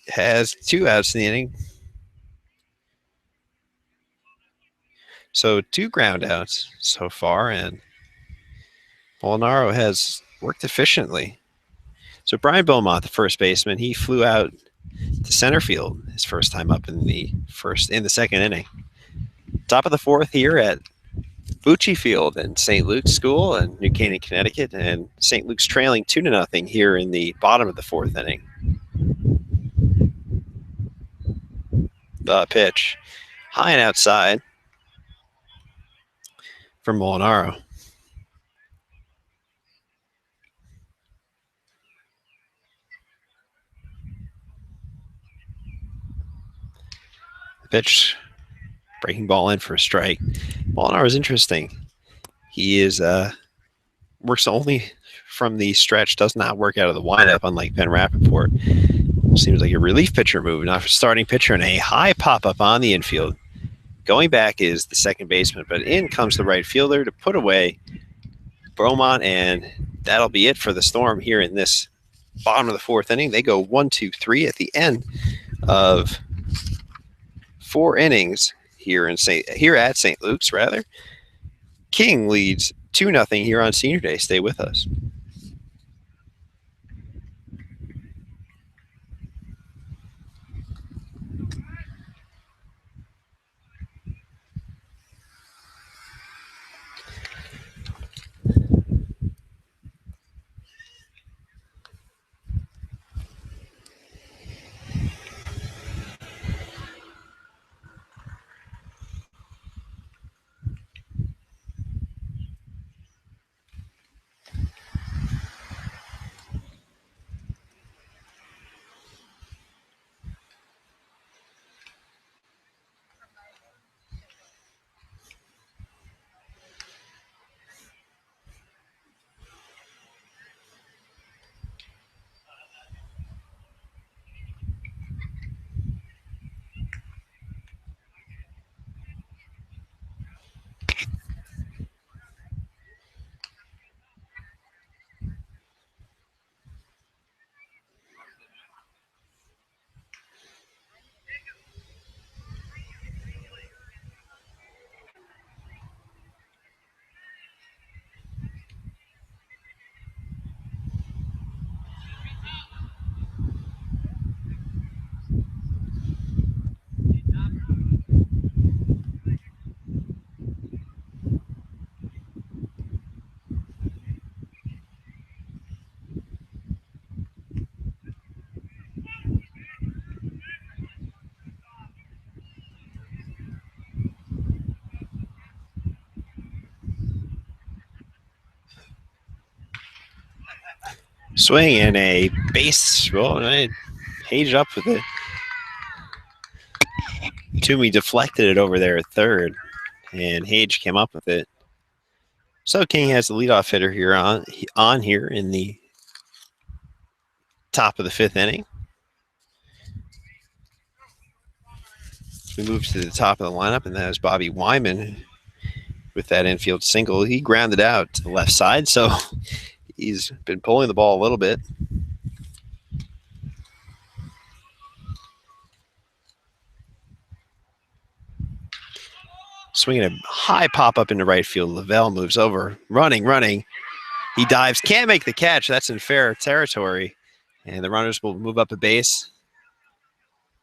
has 2 outs in the inning. So 2 ground outs so far, and Molinaro has worked efficiently. So Brian Beaumont, the first baseman, he flew out to center field his first time up in the second inning. Top of the fourth here at Bucci Field in St. Luke's School in New Canaan, Connecticut, and St. Luke's trailing 2-0 here in the bottom of the fourth inning. The pitch, high and outside from Molinaro. The pitch, breaking ball in for a strike. Molinaro is interesting. He is works only from the stretch, does not work out of the windup, unlike Ben Rappaport. Seems like a relief pitcher move, not a starting pitcher, and a high pop-up on the infield. Going back is the second baseman, but in comes the right fielder to put away Beaumont, and that'll be it for the Storm here in this bottom of the fourth inning. They go 1-2-3 at the end of 4 innings here at St. Luke's. King leads 2-0 here on Senior Day. Stay with us. Swing and a base. Well, I Hage up with it. Toomey deflected it over there at third, and Hage came up with it. So King has the leadoff hitter here on here in the top of the 5th inning. We move to the top of the lineup, and that is Bobby Wyman with that infield single. He grounded out to the left side, so he's been pulling the ball a little bit. Swinging a high pop up into right field. Lavelle moves over, running. He dives, can't make the catch. That's in fair territory. And the runners will move up a base.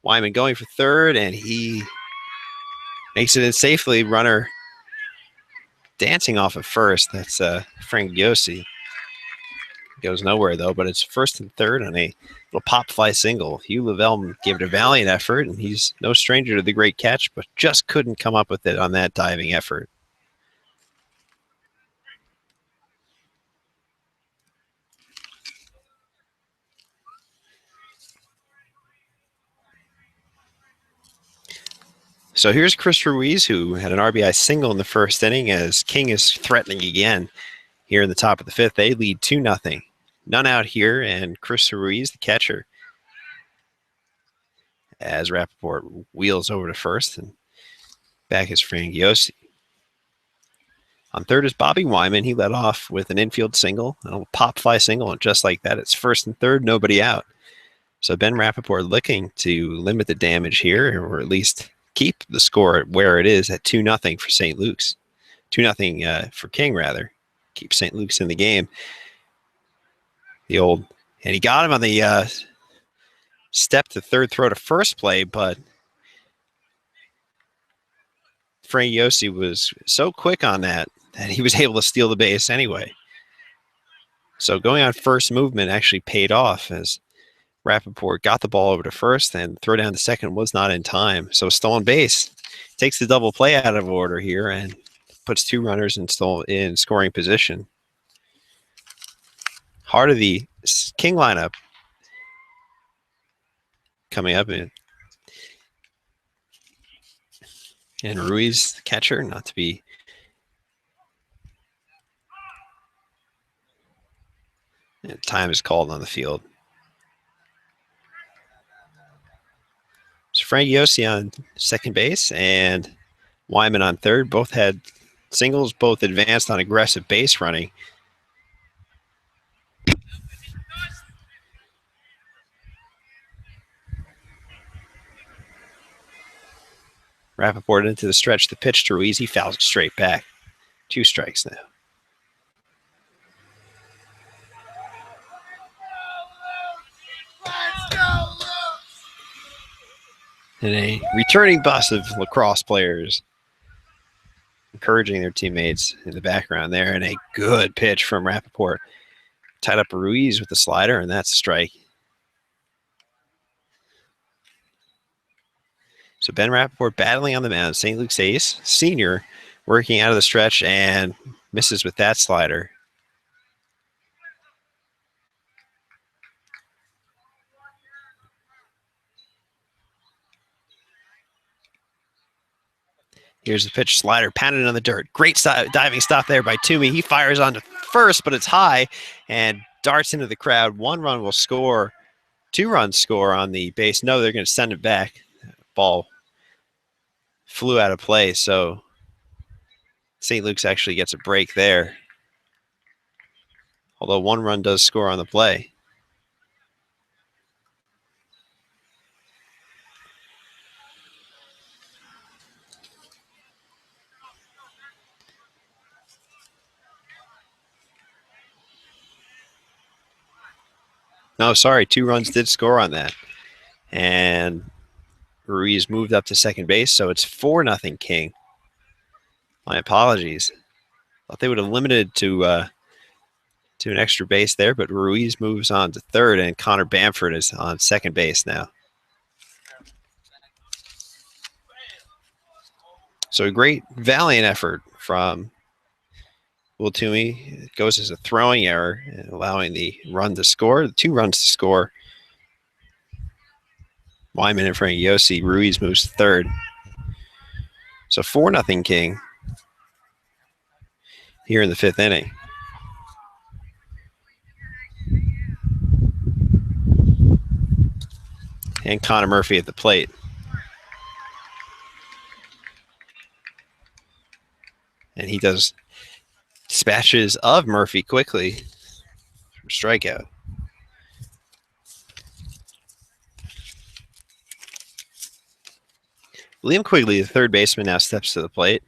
Wyman going for third, and he makes it in safely. Runner dancing off at first. That's Frank Yossi. Goes nowhere, though, but it's first and third on a little pop fly single. Hugh Lavelle gave it a valiant effort, and he's no stranger to the great catch, but just couldn't come up with it on that diving effort. So here's Chris Ruiz, who had an RBI single in the first inning, as King is threatening again here in the top of the fifth. They lead 2-0. None out here, and Chris Ruiz, the catcher, as Rappaport wheels over to first, and back is Frank Yossi. On third is Bobby Wyman. He led off with an infield single, a pop fly single, and just like that, it's first and third, nobody out. So Ben Rappaport looking to limit the damage here, or at least keep the score where it is at 2-0 for St. Luke's. 2-0 for King, rather. Keep St. Luke's in the game. And he got him on the step to third, throw to first play, but Frank Yossi was so quick on that he was able to steal the base anyway. So going on first movement actually paid off, as Rappaport got the ball over to first, and throw down to second was not in time. So stolen base takes the double play out of order here and puts two runners in scoring position. Heart of the King lineup coming up in. And Ruiz, the catcher, not to be. And time is called on the field. So Frank Yossi on second base and Wyman on third. Both had singles, both advanced on aggressive base running. Rappaport into the stretch. The pitch to Ruiz. He fouls it straight back. 2 strikes now. And a returning bus of lacrosse players encouraging their teammates in the background there. And a good pitch from Rappaport. Tied up Ruiz with the slider, and that's a strike. So Ben Rappaport battling on the mound. St. Luke's ace, senior, working out of the stretch and misses with that slider. Here's the pitch, slider, pounded on the dirt. Great diving stop there by Toomey. He fires on to first, but it's high and darts into the crowd. 1 run will score. 2 runs score on the base. No, they're going to send it back. Ball flew out of play, so St. Luke's actually gets a break there. Although 1 run does score on the play. No, sorry, 2 runs did score on that. And Ruiz moved up to second base, so it's 4-0 King. My apologies. Thought they would have limited to an extra base there, but Ruiz moves on to third, and Connor Bamford is on second base now. So a great valiant effort from Will Toomey. It goes as a throwing error, allowing the run to score, 2 runs to score. Wyman and Frank Yossi. Ruiz moves to third. So 4-0 King here in the 5th inning. And Connor Murphy at the plate. And he does dispatches of Murphy quickly for strikeout. Liam Quigley, the third baseman, now steps to the plate.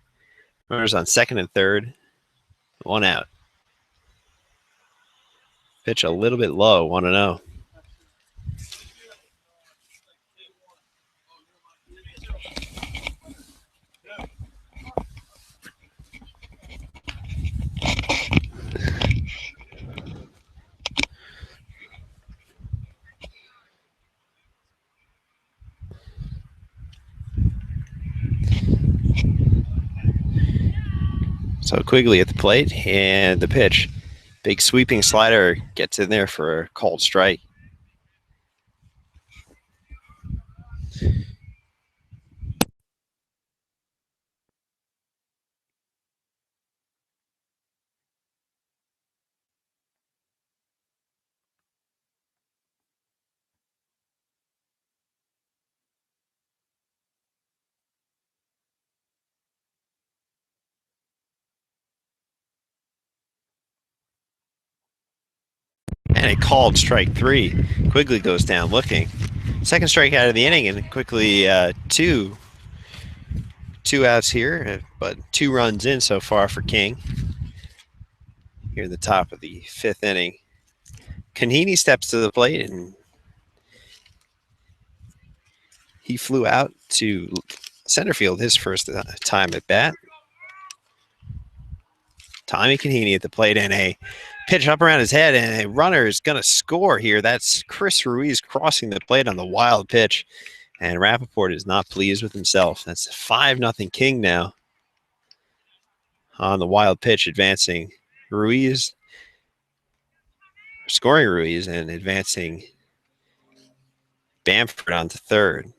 Runners on second and third. 1 out. Pitch a little bit low, 1-0. So Quigley at the plate and the pitch. Big sweeping slider gets in there for a called strike. And a called strike 3. Quigley goes down looking. Second strike out of the inning, and quickly two outs here, but 2 runs in so far for King. Here at the top of the 5th inning. Canini steps to the plate, and he flew out to center field his first time at bat. Tommy Canini at the plate, and a pitch up around his head, and a runner is going to score here. That's Chris Ruiz crossing the plate on the wild pitch, and Rappaport is not pleased with himself. That's 5-0 King now on the wild pitch, advancing Ruiz, scoring Ruiz, and advancing Bamford onto third.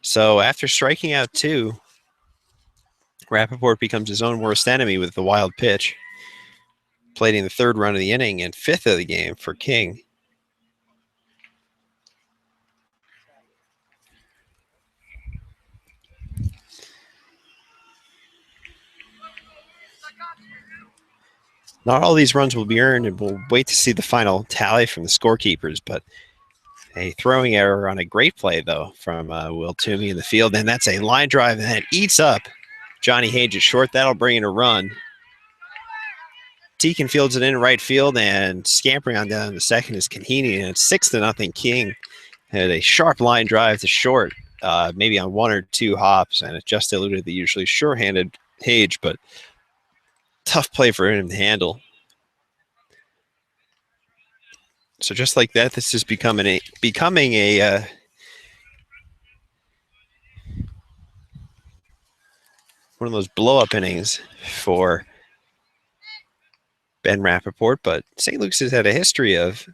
So after striking out 2, Rappaport becomes his own worst enemy with the wild pitch, plating the 3rd run of the inning and 5th of the game for King. Not all these runs will be earned, and we'll wait to see the final tally from the scorekeepers, but a throwing error on a great play, though, from Will Toomey in the field, and that's a line drive that eats up Johnny Hage at short. That'll bring in a run. Teakin fields it in right field, and scampering on down to second is Canini, and it's 6-0 King. Had a sharp line drive to short, maybe on 1 or 2 hops, and it just eluded the usually sure-handed Hage, but tough play for him to handle. So just like that, this is becoming a one of those blow-up innings for Ben Rappaport, but St. Luke's has had a history of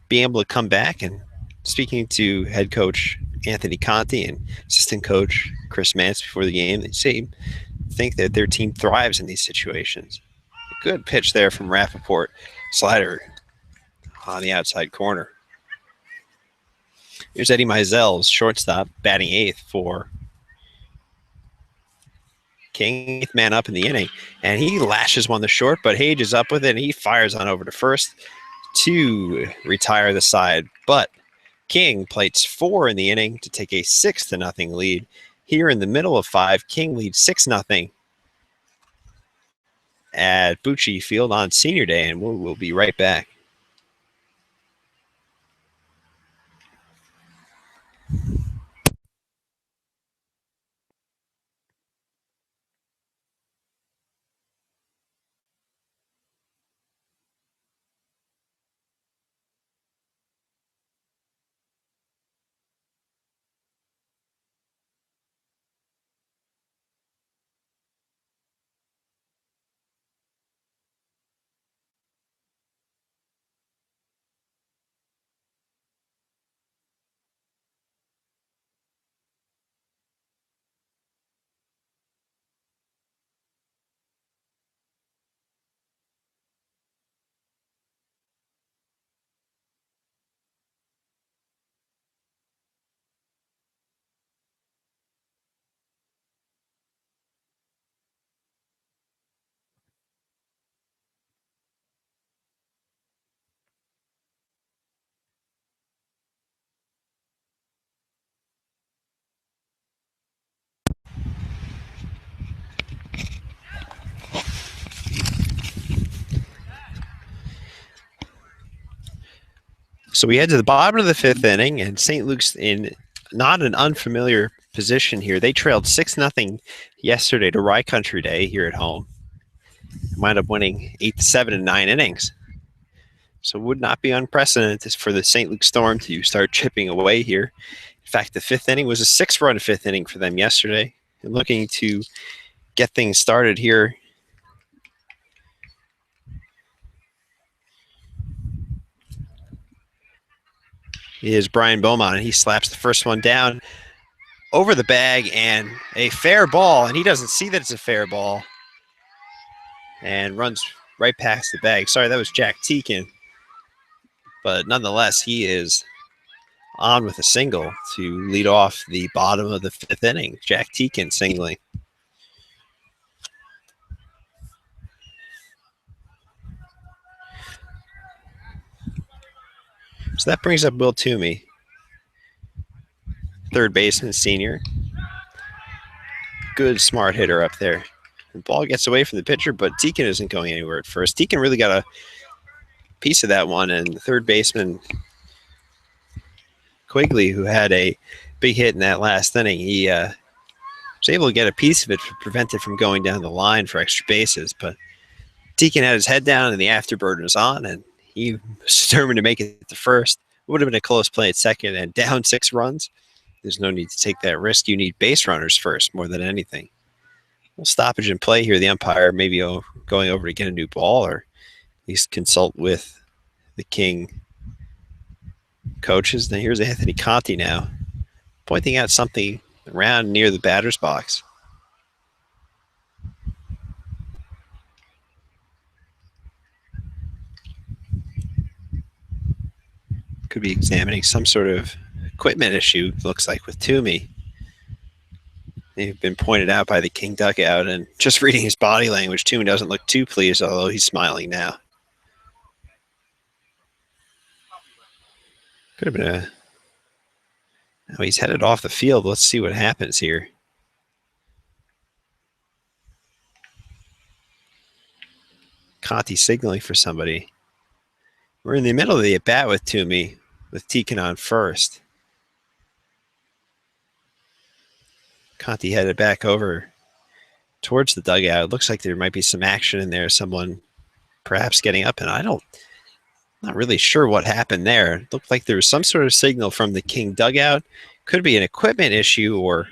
being able to come back. And speaking to head coach Anthony Conti and assistant coach Chris Mance before the game, they think that their team thrives in these situations. A good pitch there from Rappaport, slider on the outside corner. Here's Eddie Mizell's shortstop, batting 8th for King, 8th man up in the inning, and he lashes one to short, but Hage is up with it, and he fires on over to first to retire the side. But King plates 4 in the inning to take a 6-0 lead. Here in the middle of 5, King leads 6-0 at Bucci Field on Senior Day, and we'll be right back. So we head to the bottom of the fifth inning, and St. Luke's in not an unfamiliar position here. They trailed 6-0 yesterday to Rye Country Day here at home. Wound up winning 8-7 in 9 innings. So it would not be unprecedented for the St. Luke Storm to start chipping away here. In fact, the fifth inning was a 6-run fifth inning for them yesterday. And looking to get things started here. Is Brian Beaumont, and he slaps the first one down over the bag, and a fair ball, and he doesn't see that it's a fair ball, and runs right past the bag. Sorry, that was Jack Teakin, but nonetheless, he is on with a single to lead off the bottom of the fifth inning. Jack Teakin singling. So that brings up Will Toomey, third baseman, senior. Good, smart hitter up there. The ball gets away from the pitcher, but Teakin isn't going anywhere at first. Teakin really got a piece of that one, and the third baseman, Quigley, who had a big hit in that last inning, he was able to get a piece of it to prevent it from going down the line for extra bases. But Teakin had his head down, and the afterburner was on, and he was determined to make it to first. It would have been a close play at second, and down 6 runs. There's no need to take that risk. You need base runners first more than anything. Well, stoppage in play here. The umpire maybe going over to get a new ball, or at least consult with the King coaches. Now here's Anthony Conti now, pointing out something around near the batter's box. Could be examining some sort of equipment issue, looks like, with Toomey. They've been pointed out by the King dugout, and just reading his body language, Toomey doesn't look too pleased, although he's smiling now. Could have been a... Now he's headed off the field. Let's see what happens here. Conti signaling for somebody. We're in the middle of the at-bat with Toomey, with Teakin on first. Conti headed back over towards the dugout. It looks like there might be some action in there. Someone perhaps getting up, and I'm not really sure what happened there. It looked like there was some sort of signal from the King dugout. Could be an equipment issue, or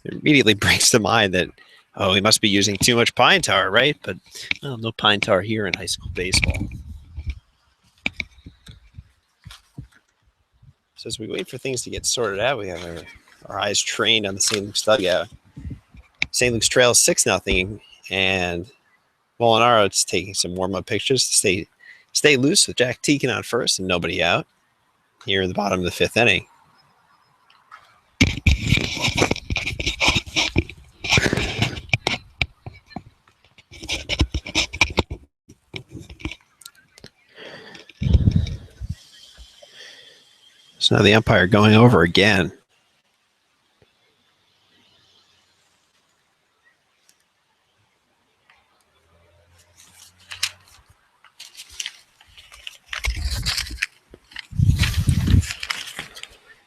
it immediately brings to mind that, oh, he must be using too much pine tar, right? But no pine tar here in high school baseball. So as we wait for things to get sorted out, we have our eyes trained on the St. Luke's dugout. St. Luke's trails 6-0, and Molinaro is taking some warm-up pictures to stay loose with Jack Teakin on first and nobody out here in the bottom of the fifth inning. So now the umpire going over again.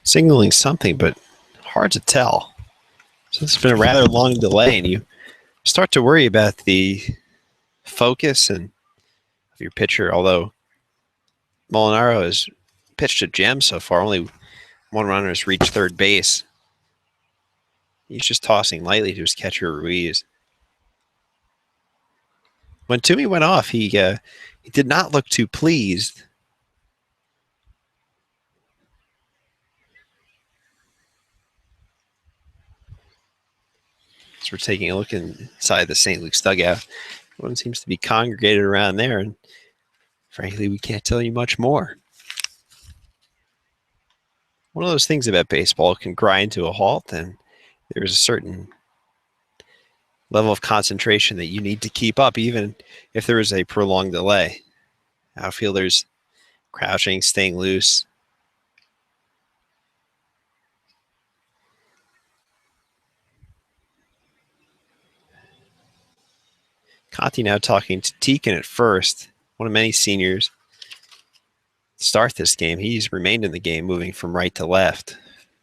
Signaling something, but hard to tell. So it's been a rather long delay, and you start to worry about the focus and of your pitcher, although Molinaro has pitched a gem so far. Only one runner has reached third base. He's just tossing lightly to his catcher, Ruiz. When Toomey went off, he did not look too pleased. So we're taking a look inside the St. Luke's dugout. Everyone seems to be congregated around there, and frankly, we can't tell you much more. One of those things about baseball can grind to a halt, and there's a certain level of concentration that you need to keep up, even if there is a prolonged delay. Outfielders crouching, staying loose. Conti now talking to Teakin at first, one of many seniors. start this game. He's remained in the game, moving from right to left.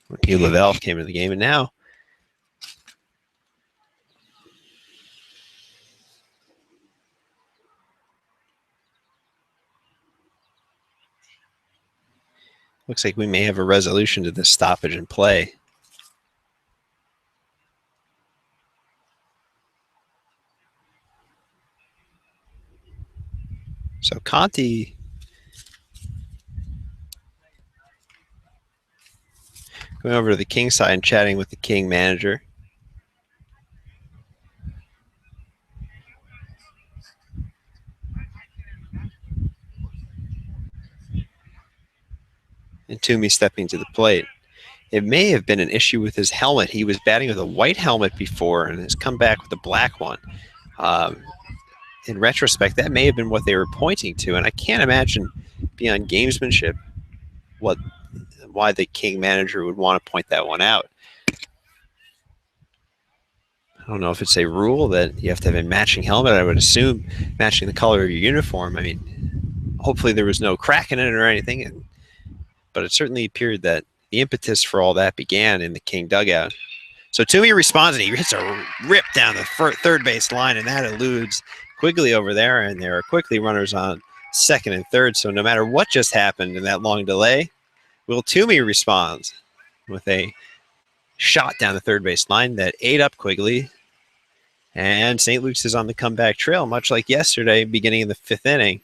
When Hugh Lavelle came into the game, and now looks like we may have a resolution to this stoppage in play. So Conti going over to the King side and chatting with the King manager. And Toomey stepping to the plate. It may have been an issue with his helmet. He was batting with a white helmet before and has come back with a black one. In retrospect, that may have been what they were pointing to, and I can't imagine beyond gamesmanship why the King manager would want to point that one out. I don't know if it's a rule that you have to have a matching helmet. I would assume matching the color of your uniform. I mean, hopefully there was no crack in it or anything, but it certainly appeared that the impetus for all that began in the King dugout. So Toomey responds, and he hits a rip down the third base line, and that eludes Quigley over there, and there are quickly runners on second and third. So no matter what just happened in that long delay, Will Toomey responds with a shot down the third base line that ate up Quigley, and St. Luke's is on the comeback trail, much like yesterday, beginning of the fifth inning.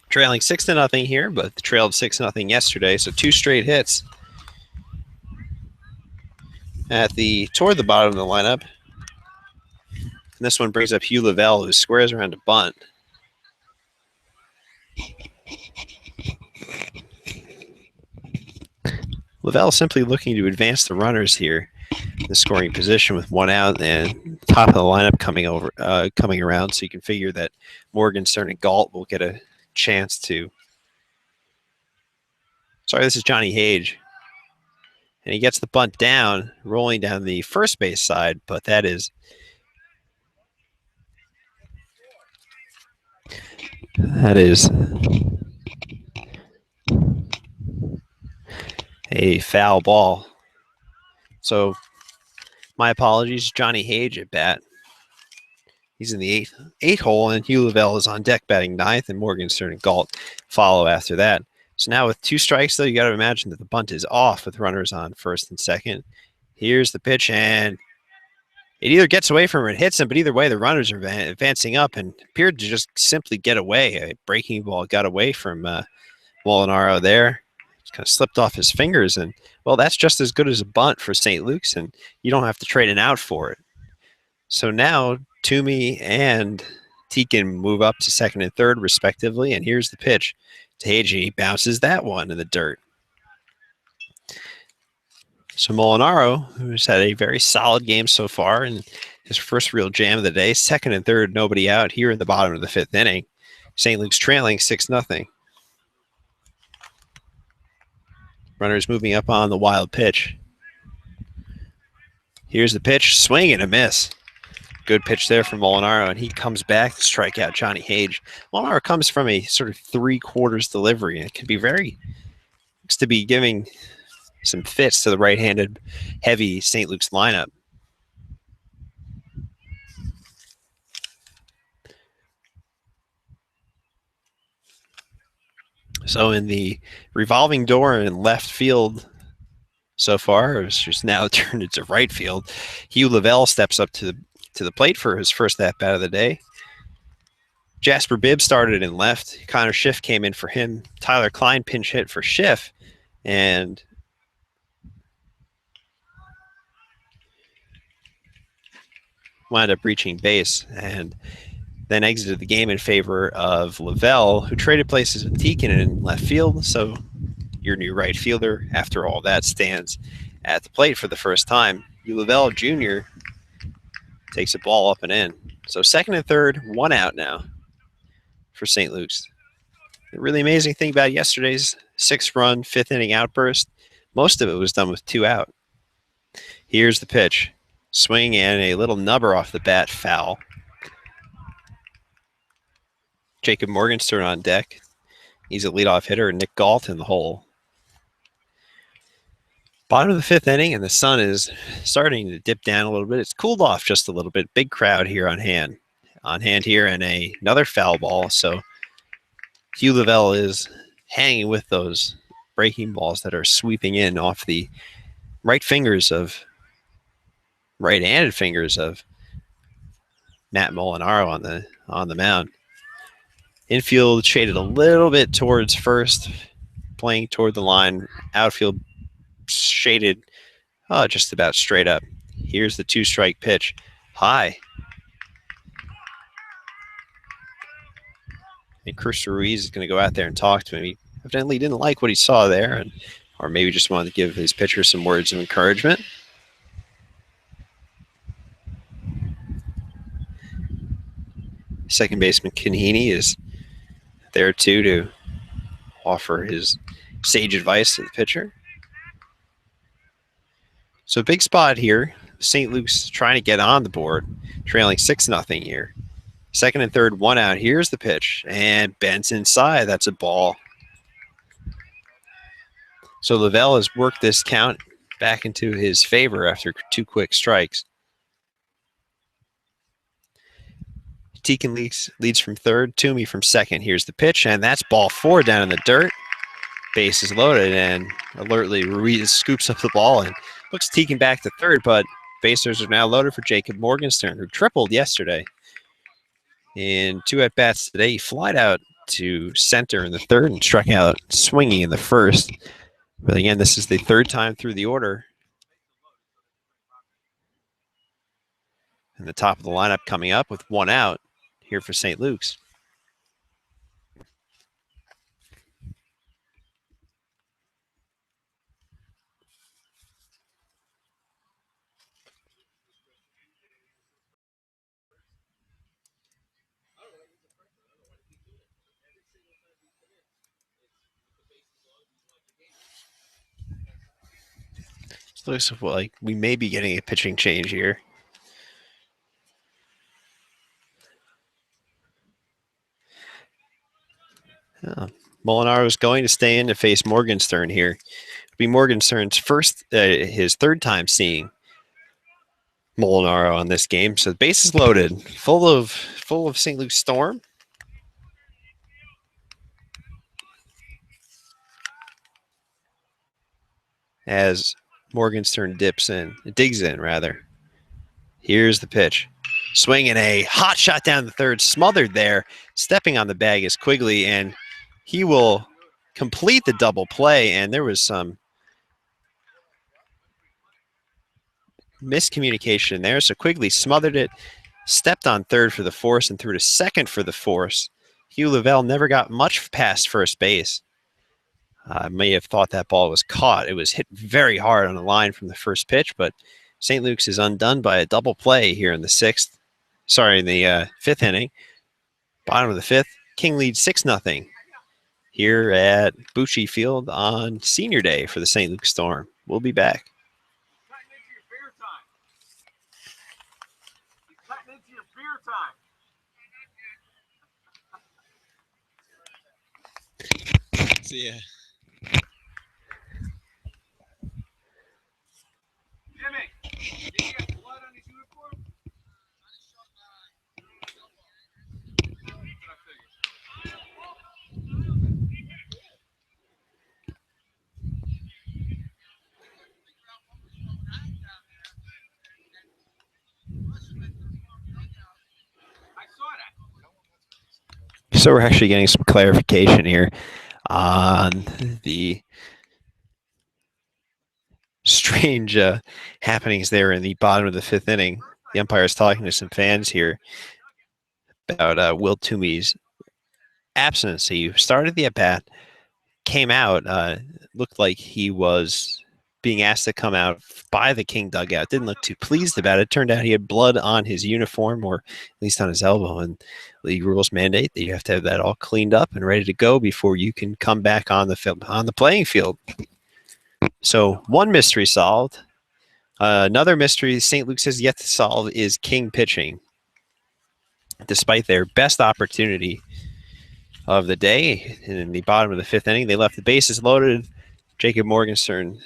Trailing 6-0 here, but trailed 6-0 yesterday, so 2 straight hits. Toward the bottom of the lineup. And this one brings up Hugh Lavelle, who squares around a bunt. Lavelle simply looking to advance the runners here in the scoring position with 1 out, and top of the lineup coming around, so you can figure that Morgenstern and Galt will get a chance to. Sorry, this is Johnny Hage. And he gets the bunt down, rolling down the first base side, but that is a foul ball. So my apologies, Johnny Hage at bat. He's in the eighth hole, and Hugh Lavelle is on deck batting 9th, and Morgenstern and Galt follow after that. So now with 2 strikes, though, you got to imagine that the bunt is off with runners on first and second. Here's the pitch, and it either gets away from him or it hits him, but either way, the runners are advancing up and appeared to just simply get away. A breaking ball got away from Molinaro there. It's kind of slipped off his fingers, and, well, that's just as good as a bunt for St. Luke's, and you don't have to trade an out for it. So now Toomey and Teakin move up to second and third, respectively, and here's the pitch to Hage. He bounces that one in the dirt. So Molinaro, who's had a very solid game so far, and his first real jam of the day, second and third, nobody out here in the bottom of the 5th inning. St. Luke's trailing 6-0. Runners moving up on the wild pitch. Here's the pitch, swing and a miss. Good pitch there from Molinaro, and he comes back to strike out Johnny Hage. Molinaro comes from a sort of 3/4 delivery, and it can be looks to be giving some fits to the right-handed heavy St. Luke's lineup. So in the revolving door in left field so far, it's just now turned into right field. Hugh Lavelle steps up to the plate for his first at-bat of the day. Jasper Bibb started in left. Connor Schiff came in for him. Tyler Klein pinch hit for Schiff, and wound up reaching base, and then exited the game in favor of Lavelle, who traded places with Teakin in left field. So your new right fielder, after all that, stands at the plate for the first time. Hugh Lavelle Jr. takes a ball up and in. So second and third, 1 out now for St. Luke's. The really amazing thing about yesterday's 6-run 5th inning outburst, most of it was done with 2 out. Here's the pitch. Swing and a little nubber off the bat, foul. Jacob Morgenstern on deck. He's a leadoff hitter, and Nick Galt in the hole. Bottom of the fifth inning, and the sun is starting to dip down a little bit. It's cooled off just a little bit. Big crowd here on hand. On hand here, and another foul ball. So Hugh Lavelle is hanging with those breaking balls that are sweeping in off the right-handed fingers of Matt Molinaro on the mound. Infield shaded a little bit towards first, playing toward the line. Outfield shaded just about straight up. Here's the 2-strike pitch. High. And Chris Ruiz is going to go out there and talk to him. He evidently didn't like what he saw there, or maybe just wanted to give his pitcher some words of encouragement. Second baseman Kanhini is there too to offer his sage advice to the pitcher. So big spot here. St. Luke's trying to get on the board, trailing 6-0 here. Second and third, one out. Here's the pitch, and Bent's inside. That's a ball. So Lavelle has worked this count back into his favor after 2 quick strikes. Teakin leads from third, Toomey from second. Here's the pitch, and that's ball 4 down in the dirt. Base is loaded, and alertly Ruiz scoops up the ball and looks Teakin back to third, but bases are now loaded for Jacob Morgenstern, who tripled yesterday. In 2 at-bats today, he flied out to center in the third and struck out swinging in the first. But again, this is the third time through the order. And the top of the lineup coming up with 1 out here for St. Luke's. Looks like we may be getting a pitching change here. Molinaro is going to stay in to face Morgenstern here. It'll be Morgenstern's his third time seeing Molinaro on this game. So the base is loaded, full of St. Luke's Storm. As Morgenstern digs in rather. Here's the pitch. Swinging a hot shot down the third, smothered there. Stepping on the bag is Quigley, and he will complete the double play. And there was some miscommunication there. So Quigley smothered it, stepped on third for the force, and threw to second for the force. Hugh Lavelle never got much past first base. May have thought that ball was caught. It was hit very hard on the line from the first pitch, but St. Luke's is undone by a double play here in the fifth inning. Bottom of the fifth, King leads 6-0 here at Bucci Field on Senior Day for the St. Luke's Storm. We'll be back. See ya. So we're actually getting some clarification here on the strange happenings there in the bottom of the fifth inning. The umpire is talking to some fans here about Will Toomey's absence. He started the at-bat, came out, looked like he was being asked to come out by the King dugout. Didn't look too pleased about it. Turned out he had blood on his uniform, or at least on his elbow, and the rules mandate that you have to have that all cleaned up and ready to go before you can come back on the playing field. So one mystery solved. Another mystery St. Luke's has yet to solve is King pitching. Despite their best opportunity of the day. In the bottom of the fifth inning, they left the bases loaded. Jacob Morgenstern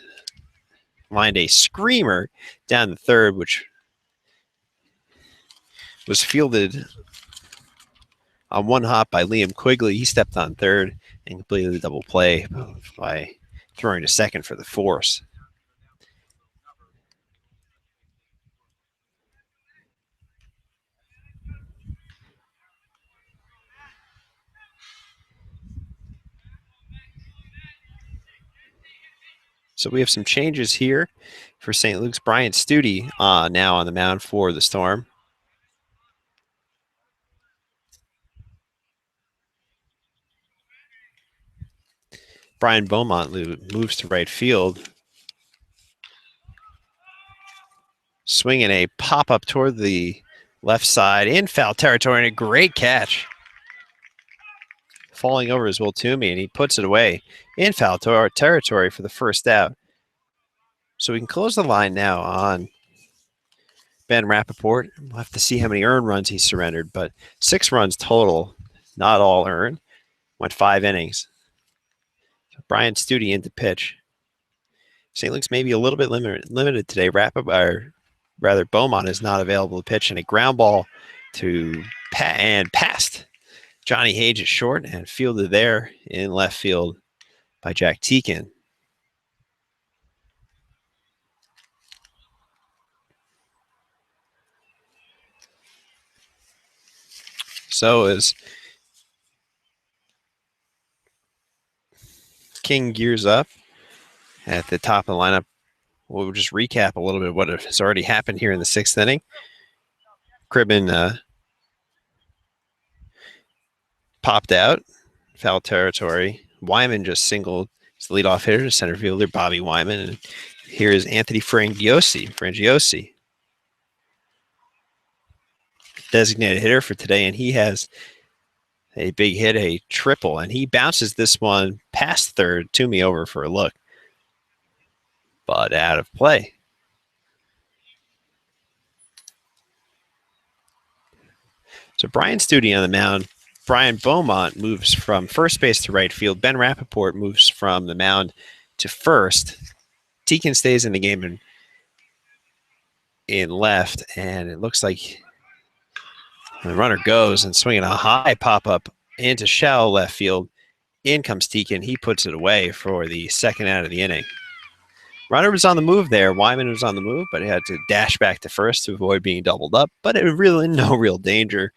lined a screamer down the third, which was fielded on one hop by Liam Quigley. He stepped on third and completed the double play by throwing to second for the force. So we have some changes here for St. Luke's. Brian Studi now on the mound for the Storm. Brian Beaumont moves to right field. Swinging a pop-up toward the left side in foul territory, and a great catch. Falling over is Will Toomey, and he puts it away in foul territory for the first out. So we can close the line now on Ben Rappaport. We'll have to see how many earned runs he surrendered, but 6 runs total, not all earned. Went 5 innings. So Brian Studi into pitch. St. Luke's maybe a little bit limited today. Beaumont is not available to pitch, and a ground ball to past Johnny Hage at short and fielded there in left field by Jack Teakin. So as King gears up at the top of the lineup, we'll just recap a little bit of what has already happened here in the 6th inning. Cribben popped out, foul territory. Wyman just singled his leadoff hitter to center fielder Bobby Wyman. And here is Anthony Frangiosi, designated hitter for today, and he has a big hit, a triple, and he bounces this one past third, Toomey over for a look, but out of play. So Brian Studi on the mound. Brian Beaumont moves from first base to right field. Ben Rappaport moves from the mound to first. Teakin stays in the game in left, and it looks like the runner goes and swinging a high pop-up into shallow left field. In comes Teakin. He puts it away for the second out of the inning. Runner was on the move there. Wyman was on the move, but he had to dash back to first to avoid being doubled up. But it was really no real danger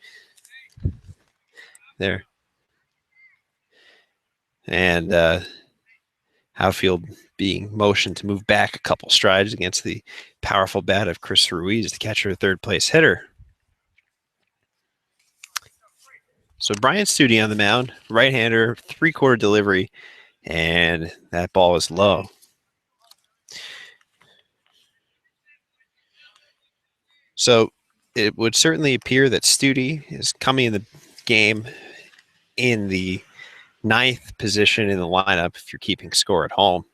there. And Outfield being motioned to move back a couple strides against the powerful bat of Chris Ruiz, the catcher, third place hitter. So Brian Studi on the mound, right-hander, 3/4 delivery, and that ball is low. So it would certainly appear that Studi is coming in the game in the 9th position in the lineup if you're keeping score at home.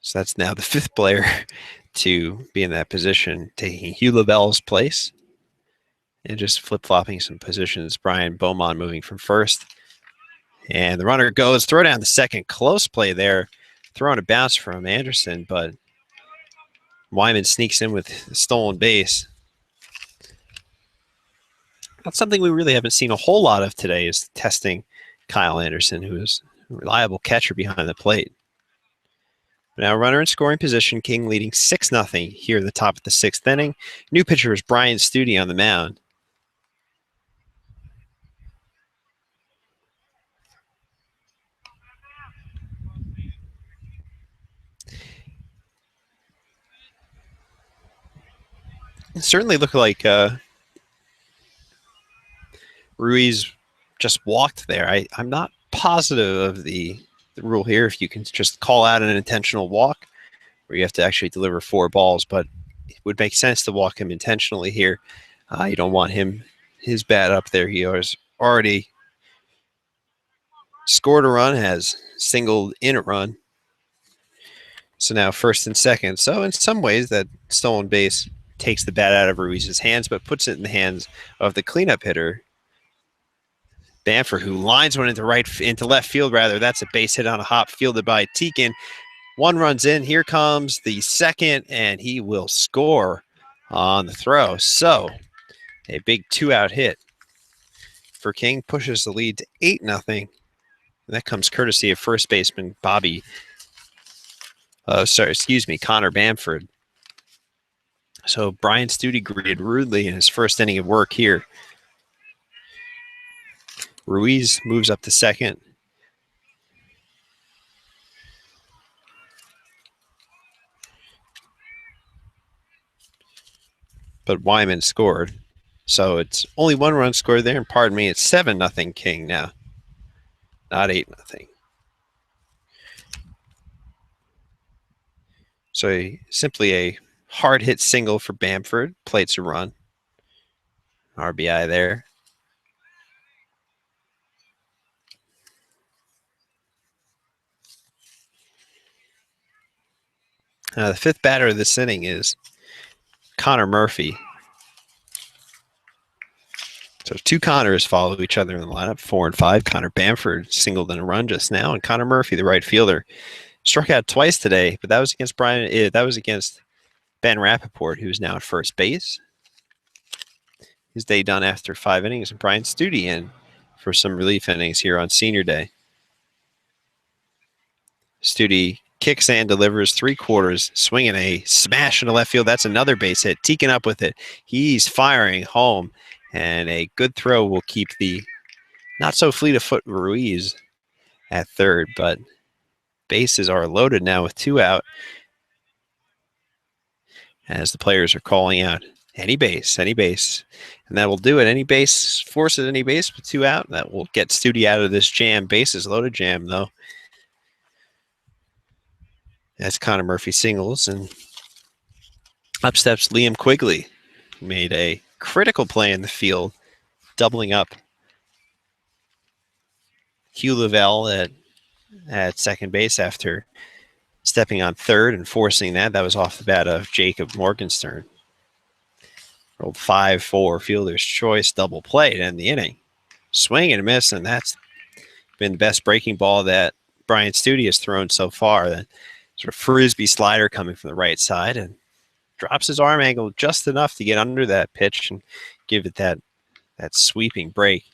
So that's now the 5th player to be in that position, taking Hugh Lavelle's place and just flip-flopping some positions. Brian Beaumont moving from first. And the runner goes, throw down the second. Close play there. Throwing a bounce from Anderson, but Wyman sneaks in with a stolen base. That's something we really haven't seen a whole lot of today, is testing Kyle Anderson, who is a reliable catcher behind the plate. Now runner in scoring position, King leading 6-0 here at the top of the 6th inning. New pitcher is Brian Studi on the mound. It certainly looked like Ruiz just walked there. I'm not positive of the rule here, if you can just call out an intentional walk where you have to actually deliver 4 balls, but it would make sense to walk him intentionally here. You don't want his bat up there. He has already scored a run, has singled in a run. So now first and second. So in some ways that stolen base takes the bat out of Ruiz's hands, but puts it in the hands of the cleanup hitter, Bamford, who lines one into left field, rather. That's a base hit on a hop fielded by Teakin. One runs in. Here comes the second, and he will score on the throw. So a big 2-out hit for King pushes the lead to 8-0. And that comes courtesy of first baseman Connor Bamford. So Brian Stute greeted rudely in his first inning of work here. Ruiz moves up to second. But Wyman scored. So it's only one run scored there, and pardon me, it's 7-0 King now, not 8-0. So simply a hard hit single for Bamford, plates a run. RBI there. The fifth batter of this inning is Connor Murphy. So two Connors follow each other in the lineup, 4 and 5. Connor Bamford singled in a run just now, and Connor Murphy, the right fielder, struck out twice today, but that was against Ben Rappaport, who's now at first base. His day done after 5 innings, and Brian Stute in for some relief innings here on Senior Day. Stute kicks and delivers 3/4, swinging a smash into left field. That's another base hit. Teaking up with it. He's firing home, and a good throw will keep the not so fleet of foot Ruiz at third, but bases are loaded now with 2 out as the players are calling out any base. And that will do it. Any base forces any base with 2 out. That will get Stute out of this jam. Bases loaded jam, though. As Connor Murphy singles, and up steps Liam Quigley. Made a critical play in the field, doubling up Hugh Lavelle at second base after stepping on third and forcing that. That was off the bat of Jacob Morgenstern. Rolled 5-4 fielder's choice double play to end the inning. Swing and a miss, and that's been the best breaking ball that Brian Stute has thrown so far. That sort of frisbee slider coming from the right side, and drops his arm angle just enough to get under that pitch and give it that sweeping break.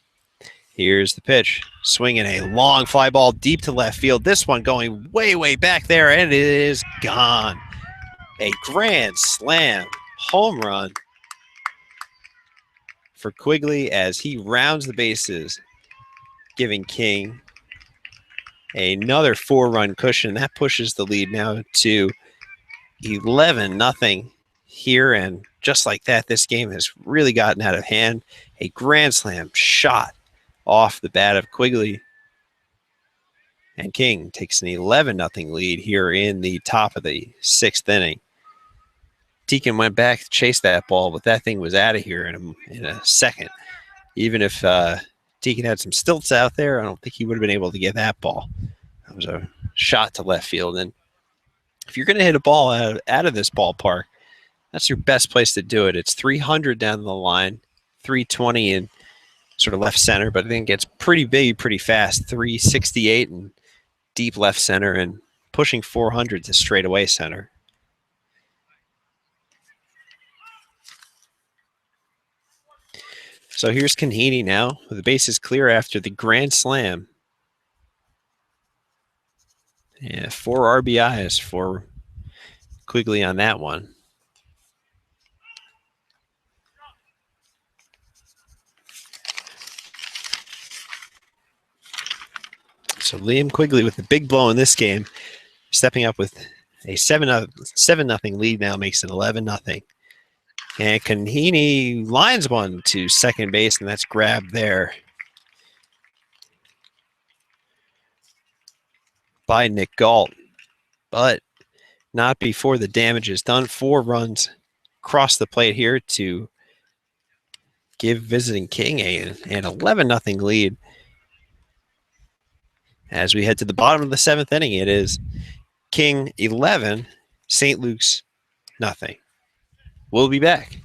Here's the pitch. Swinging a long fly ball deep to left field. This one going way, way back there, and it is gone. A grand slam home run for Quigley as he rounds the bases, giving King another 4-run cushion. That pushes the lead now to 11-0 here, and just like that, this game has really gotten out of hand. A grand slam shot off the bat of Quigley, and King takes an 11-0 lead here in the top of the 6th inning. Teakin went back to chase that ball, but that thing was out of here in a second. Even if Teakin had some stilts out there, I don't think he would have been able to get that ball. That was a shot to left field, and if you're going to hit a ball out of this ballpark, that's your best place to do it. It's 300 down the line, 320 in sort of left center, but I think it gets pretty big pretty fast, 368 in deep left center and pushing 400 to straightaway center. So here's Kanhini now with the bases clear after the grand slam. Yeah, 4 RBIs for Quigley on that one. So Liam Quigley with the big blow in this game, stepping up with a 7-0 lead now, makes it 11-0. And Kanhini lines one to second base, and that's grabbed there by Nick Galt. But not before the damage is done. 4 runs cross the plate here to give visiting King an 11-0 lead. As we head to the bottom of the 7th inning, it is King 11, St. Luke's nothing. We'll be back.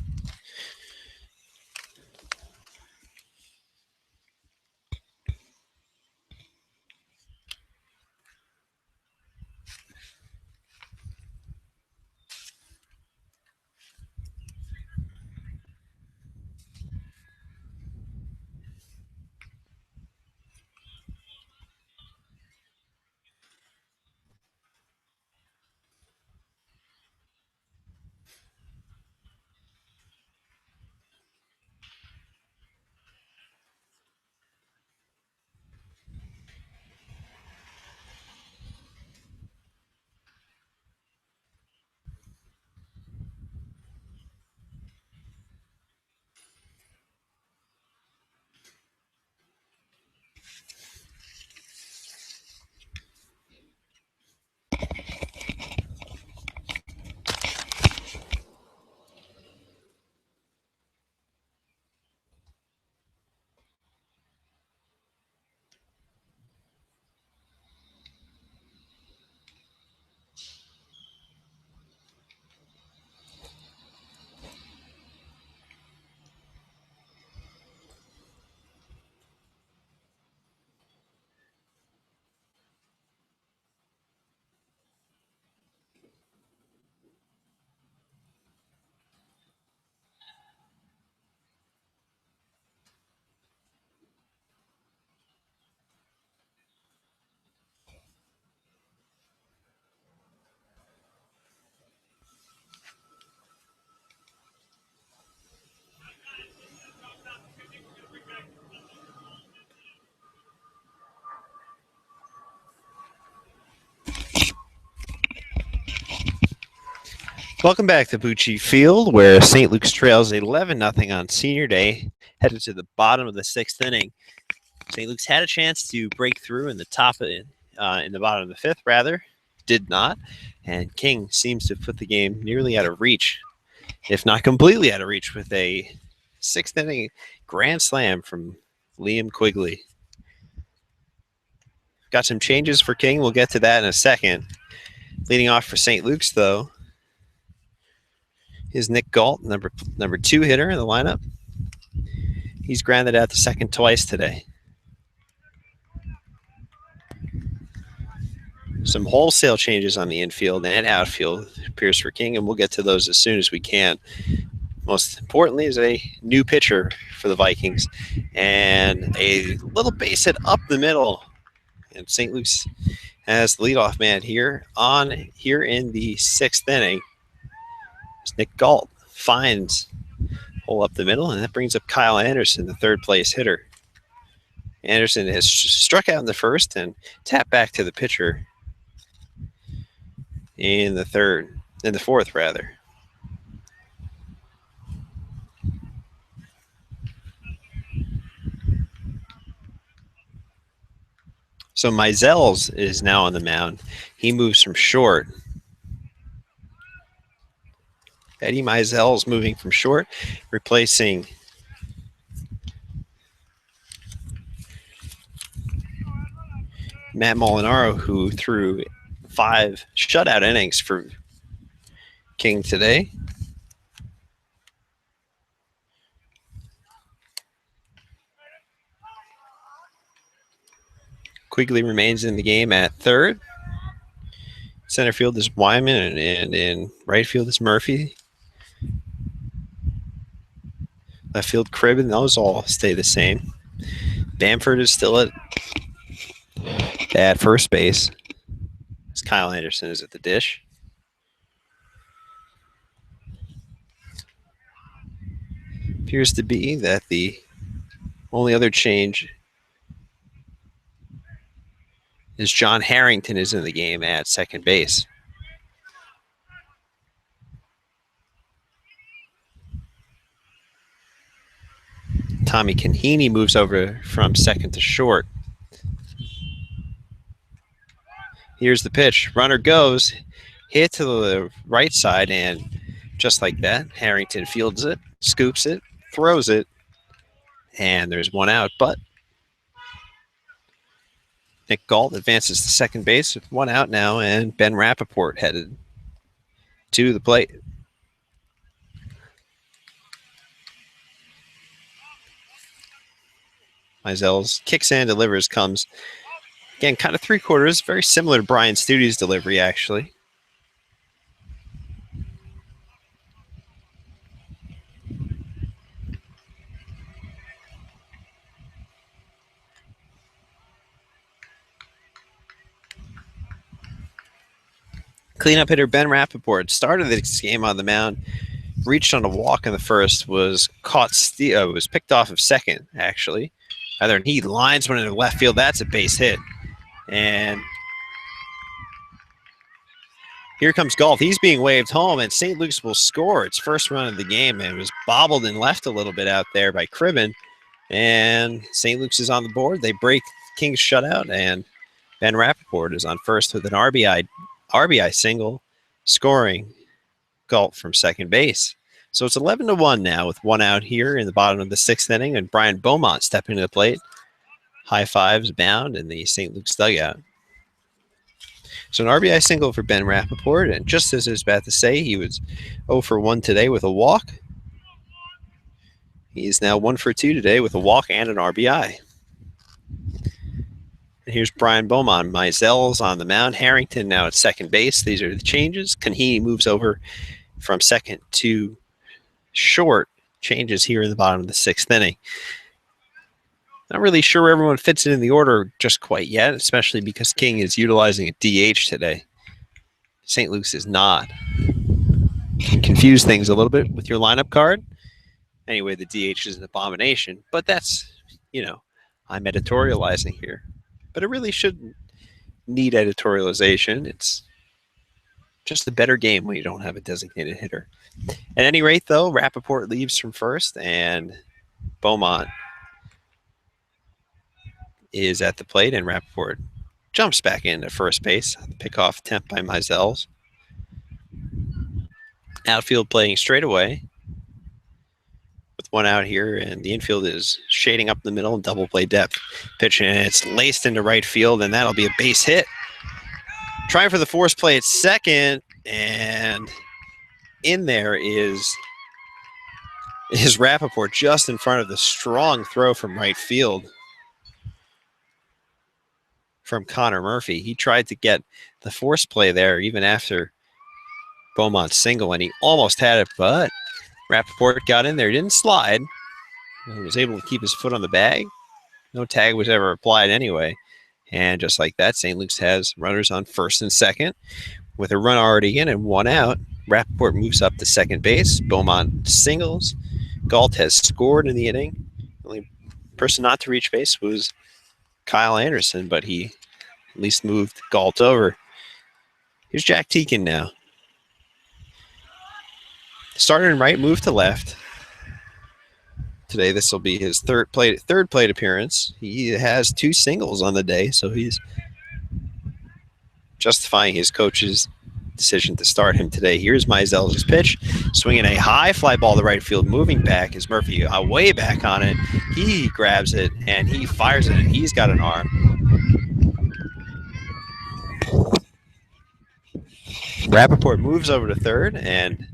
Welcome back to Bucci Field, where St. Luke's trails 11-0 on Senior Day, headed to the bottom of the sixth inning. St. Luke's had a chance to break through in the in the bottom of the fifth, rather, did not, and King seems to put the game nearly out of reach, if not completely out of reach, with a sixth inning grand slam from Liam Quigley. Got some changes for King. We'll get to that in a second. Leading off for St. Luke's, though, is Nick Galt, number 2 hitter in the lineup. He's grounded out to second twice today. Some wholesale changes on the infield and outfield appears for King, and we'll get to those as soon as we can. Most importantly is a new pitcher for the Vikings and a little base hit up the middle. And St. Luke's has the leadoff man here in the sixth inning. Nick Galt finds hole up the middle, and that brings up Kyle Anderson, the third place hitter. Anderson has struck out in the first and tapped back to the pitcher in the fourth rather. So Mizell's is now on the mound. He moves from short. Eddie Mizell's moving from short, replacing Matt Molinaro, who threw 5 shutout innings for King today. Quigley remains in the game at third. Center field is Wyman, and in right field is Murphy. Left field, Cribb, and those all stay the same. Bamford is still at first base. Kyle Anderson is at the dish. Appears to be that the only other change is John Harrington is in the game at second base. Tommy Canhini moves over from second to short. Here's the pitch. Runner goes, hit to the right side, and just like that, Harrington fields it, scoops it, throws it, and there's one out. But Nick Galt advances to second base with one out now, and Ben Rappaport headed to the plate. Mizell's kicks and delivers, comes again kind of 3/4, very similar to Brian Studi's delivery actually. Cleanup hitter Ben Rappaport started this game on the mound, reached on a walk in the first, was was picked off of second actually. And he lines one into left field. That's a base hit. And here comes Galt. He's being waved home, and St. Luke's will score its first run of the game. And it was bobbled and left a little bit out there by Cribben. And St. Luke's is on the board. They break King's shutout, and Ben Rappaport is on first with an RBI single, scoring Galt from second base. So it's 11-1 now with one out here in the bottom of the sixth inning, and Brian Beaumont stepping to the plate. High fives bound in the St. Luke's dugout. So an RBI single for Ben Rappaport, and just as I was about to say, he was 0 for 1 today with a walk. He is now 1 for 2 today with a walk and an RBI. And here's Brian Beaumont. Mizell's on the mound. Harrington now at second base. These are the changes. Canhini moves over from second to short. Changes here in the bottom of the sixth inning. Not really sure where everyone fits it in the order just quite yet, especially because King is utilizing a DH today. St. Luke's is not. Can confuse things a little bit with your lineup card. Anyway, the DH is an abomination, but that's, I'm editorializing here. But it really shouldn't need editorialization. It's Just a better game when you don't have a designated hitter. At any rate, though, Rappaport leaves from first, and Beaumont is at the plate, and Rappaport jumps back into first base. Pickoff attempt by Mizels. Outfield playing straight away with one out here, and the infield is shading up the middle and double play depth. Pitch, and it's laced into right field, and that'll be a base hit. Trying for the force play at second, and in there is Rappaport just in front of the strong throw from right field from Connor Murphy. He tried to get the force play there even after Beaumont's single, and he almost had it, but Rappaport got in there. He didn't slide. He was able to keep his foot on the bag. No tag was ever applied anyway. And just like that, St. Luke's has runners on first and second. With a run already in and one out, Rappaport moves up to second base. Beaumont singles. Galt has scored in the inning. The only person not to reach base was Kyle Anderson, but he at least moved Galt over. Here's Jack Teakin now. Started in right, moved to left. Today, this will be his third plate appearance. He has 2 singles on the day, so he's justifying his coach's decision to start him today. Here's Mizels' pitch, swinging a high fly ball to right field, moving back is Murphy way back on it. He grabs it and he fires it, and he's got an arm. Rappaport moves over to third, and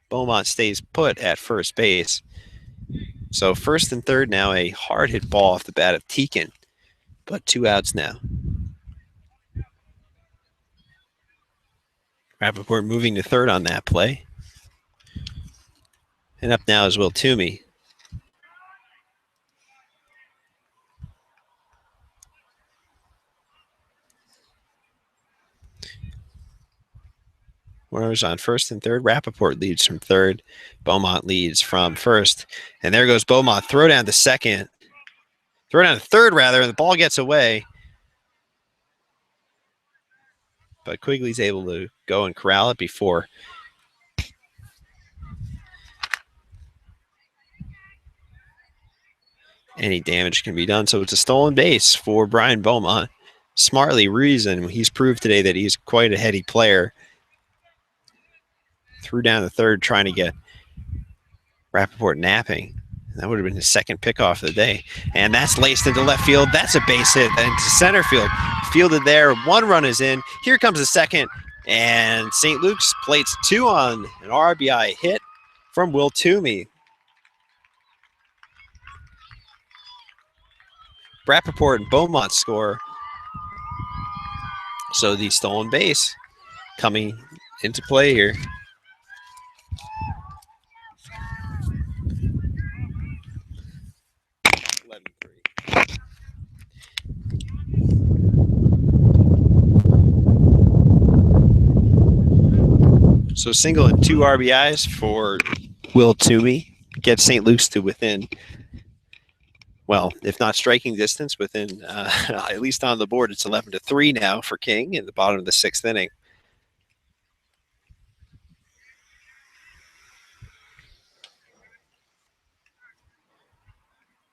Beaumont stays put at first base. So first and third now, a hard hit ball off the bat of Teakin, but 2 outs now. Rappaport moving to third on that play. And up now is Will Toomey. Runners on first and third. Rappaport leads from third. Beaumont leads from first. And there goes Beaumont. Throw down to second. Throw down to third, rather, and the ball gets away. But Quigley's able to go and corral it before any damage can be done. So it's a stolen base for Brian Beaumont. Smartly reasoned. He's proved today that he's quite a heady player. Threw down the third, trying to get Rappaport napping. That would have been his second pickoff of the day. And that's laced into left field. That's a base hit. Then to center field. Fielded there. 1 run is in. Here comes the second. And St. Luke's plates 2 on an RBI hit from Will Toomey. Rappaport and Beaumont score. So the stolen base coming into play here. So single and 2 RBIs for Will Toomey gets St. Luke's to within, well, if not striking distance, within at least on the board. It's 11-3 now for King in the bottom of the 6th inning.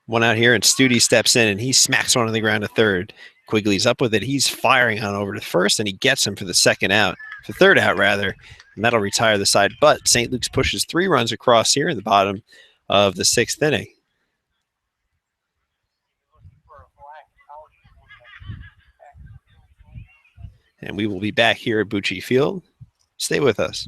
One out here, and Studi steps in, and he smacks one on the ground to third. Quigley's up with it. He's firing on over to first, and he gets him for the third out, rather, and that'll retire the side. But St. Luke's pushes 3 runs across here in the bottom of the 6th inning. And we will be back here at Bucci Field. Stay with us.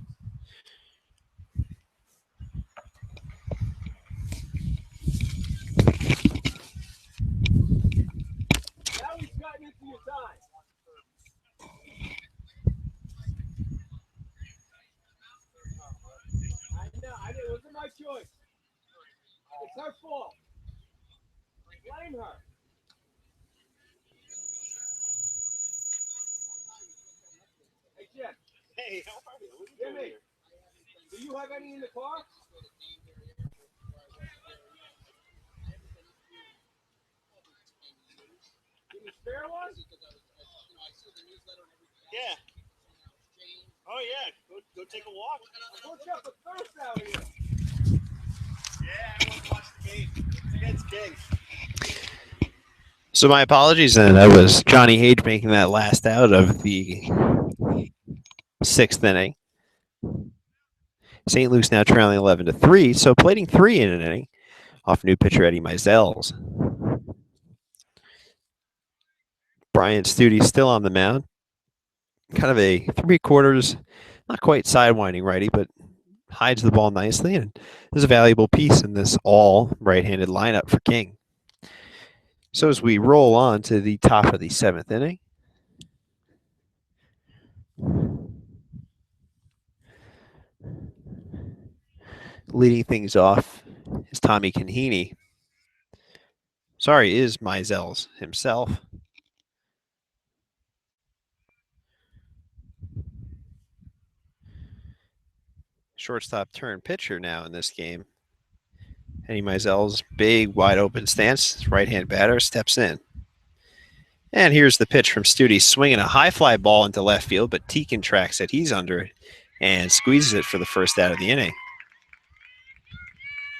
It wasn't my choice. It's her fault. Blame her. Hey, Jim. Hey, how are you? Jimmy, do you have any in the car? Give me spare one? Yeah. Oh yeah. Go take a walk. Go check the thirst out here. Yeah, I want to watch the game. Against King. So my apologies, and that was Johnny Hage making that last out of the sixth inning. St. Luke's now trailing 11-3, so plating three in an inning off new pitcher Eddie Mizell's. Brian Studi still on the mound. Kind of a three-quarters, not quite sidewinding righty, but hides the ball nicely, and is a valuable piece in this all right-handed lineup for King. So as we roll on to the top of the seventh inning, leading things off is Tommy Canhini. Sorry, is Mizell's himself. Shortstop turn pitcher now in this game. Eddie Mizell's big, wide open stance. Right-hand batter steps in. And here's the pitch from Studi, swinging a high fly ball into left field, but Teakin tracks it. He's under it and squeezes it for the first out of the inning.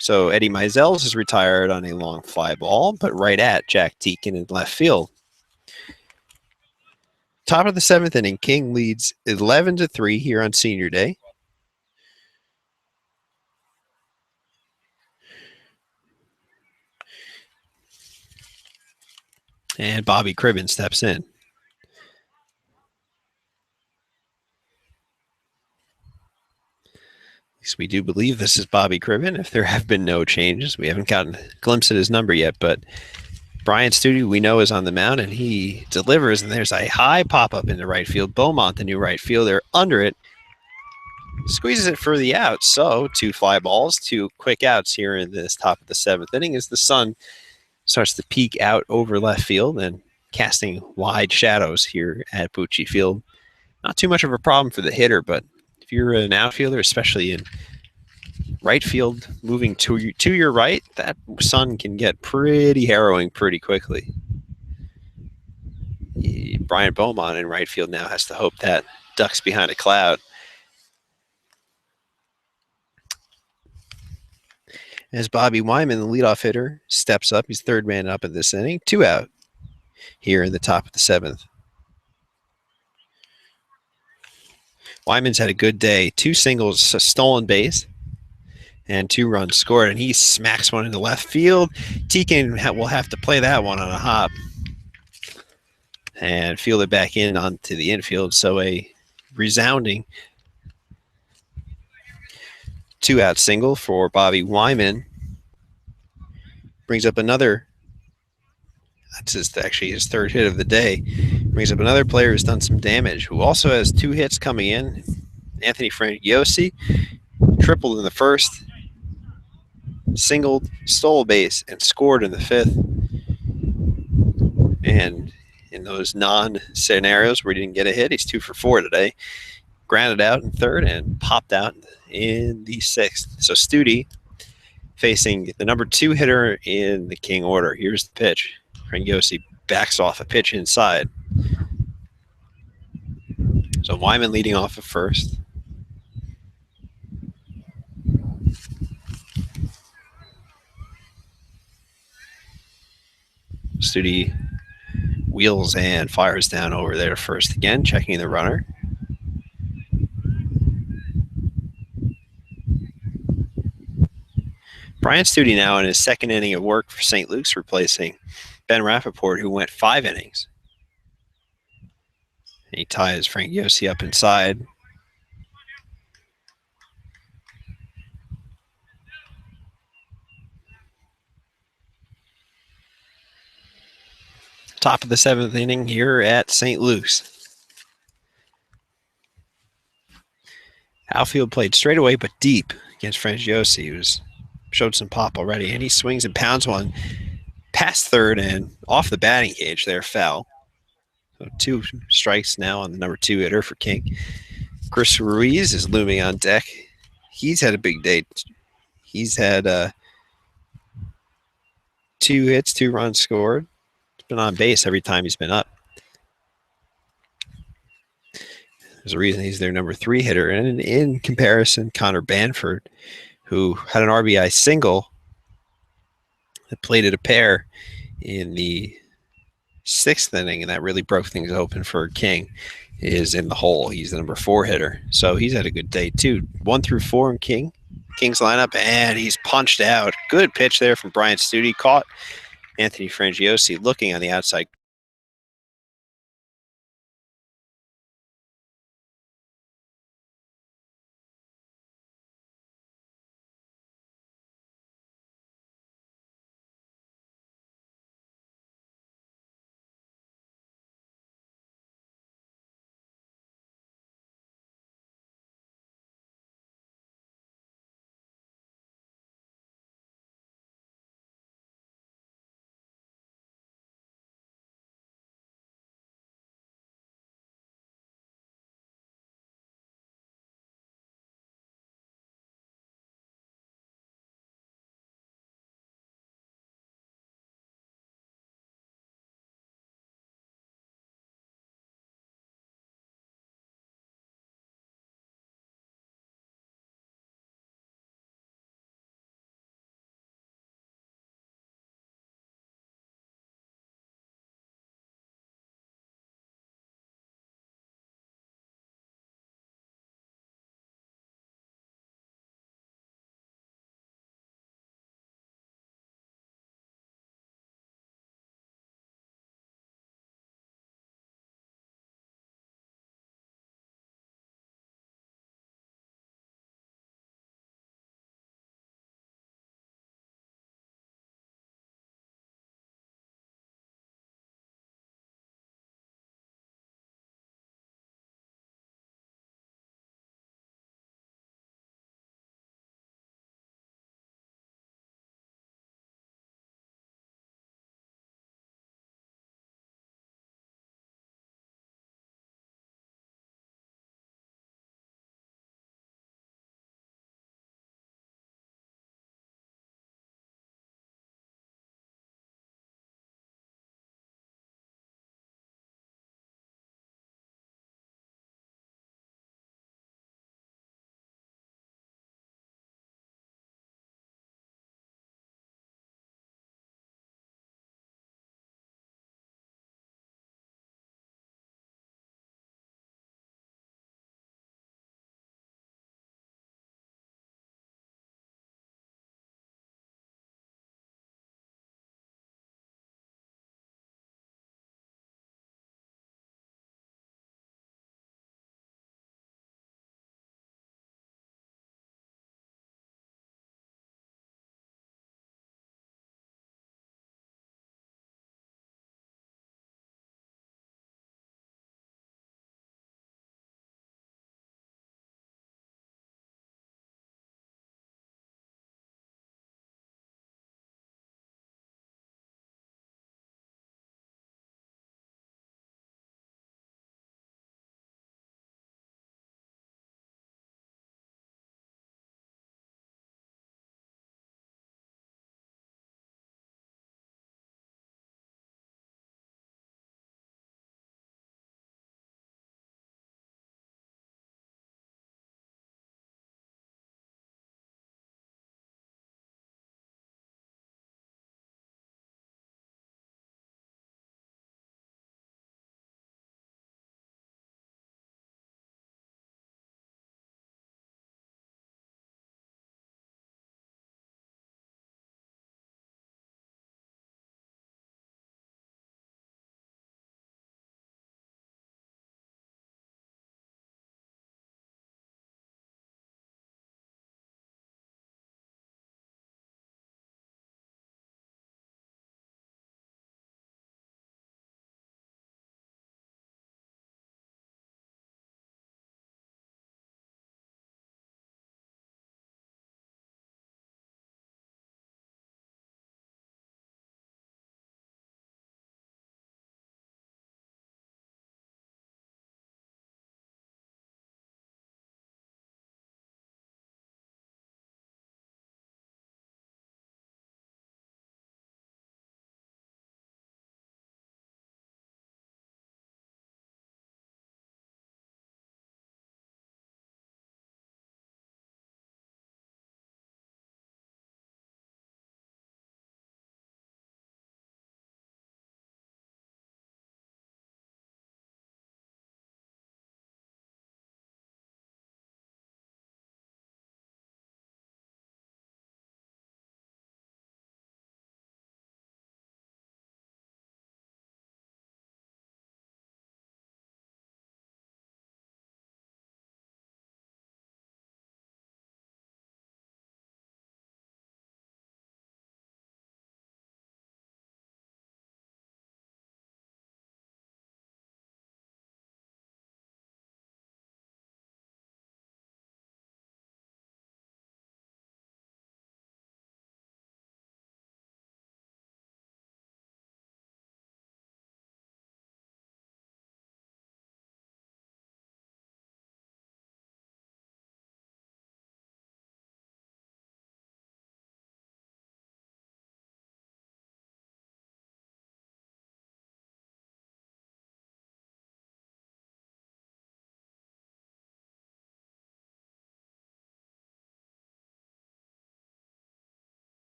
So Eddie Mizell's is retired on a long fly ball, but right at Jack Teakin in left field. Top of the seventh inning, King leads 11-3 here on Senior Day. And Bobby Cribben steps in. At least we do believe this is Bobby Cribben. If there have been no changes, we haven't gotten a glimpse at his number yet, but Brian Studi, we know, is on the mound, and he delivers, and there's a high pop-up into right field. Beaumont, the new right fielder, under it, squeezes it for the out. So two fly balls, two quick outs here in this top of the seventh inning as the sun starts to peek out over left field and casting wide shadows here at Bucci Field. Not too much of a problem for the hitter, but if you're an outfielder, especially in right field, moving to your right, that sun can get pretty harrowing pretty quickly. Brian Beaumont in right field now has to hope that ducks behind a cloud. As Bobby Wyman, the leadoff hitter, steps up. He's third man up in this inning. Two out here in the top of the seventh. Wyman's had a good day. Two singles, a stolen base, and 2 runs scored, and he smacks one into left field. Teakin will have to play that one on a hop and field it back in onto the infield. So a resounding 2-out single for Bobby Wyman. Brings up another, that's actually his third hit of the day. Brings up another player who's done some damage, who also has 2 hits coming in. Anthony Frangiosi tripled in the first, singled, stole a base, and scored in the fifth. And in those non-scenarios where he didn't get a hit, he's 2 for 4 today. Grounded out in third and popped out in the sixth. So Studi facing the number 2 hitter in the King order. Here's the pitch. Frangiosi backs off a pitch inside. So Wyman leading off at first. Studi wheels and fires down over there to first again, checking the runner. Brian Studi now in his second inning of work for St. Luke's, replacing Ben Rappaport, who went 5 innings. And he ties Frangiosi up inside. Top of the 7th inning here at St. Luke's. Outfield played straight away but deep against Frangiosi, who's showed some pop already, and he swings and pounds one past third and off the batting cage there, foul. So 2 strikes now on the number 2 hitter for King. Chris Ruiz is looming on deck. He's had a big day. He's had 2 hits, 2 runs scored. been on base every time he's been up. There's a reason he's their number 3 hitter. And in comparison, Connor Banford, who had an RBI single that plated a pair in the 6th inning, and that really broke things open for King, is in the hole. He's the number 4 hitter. So he's had a good day, too. 1 through 4 in King's lineup, and he's punched out. Good pitch there from Brian Studi. Caught Anthony Frangiosi looking on the outside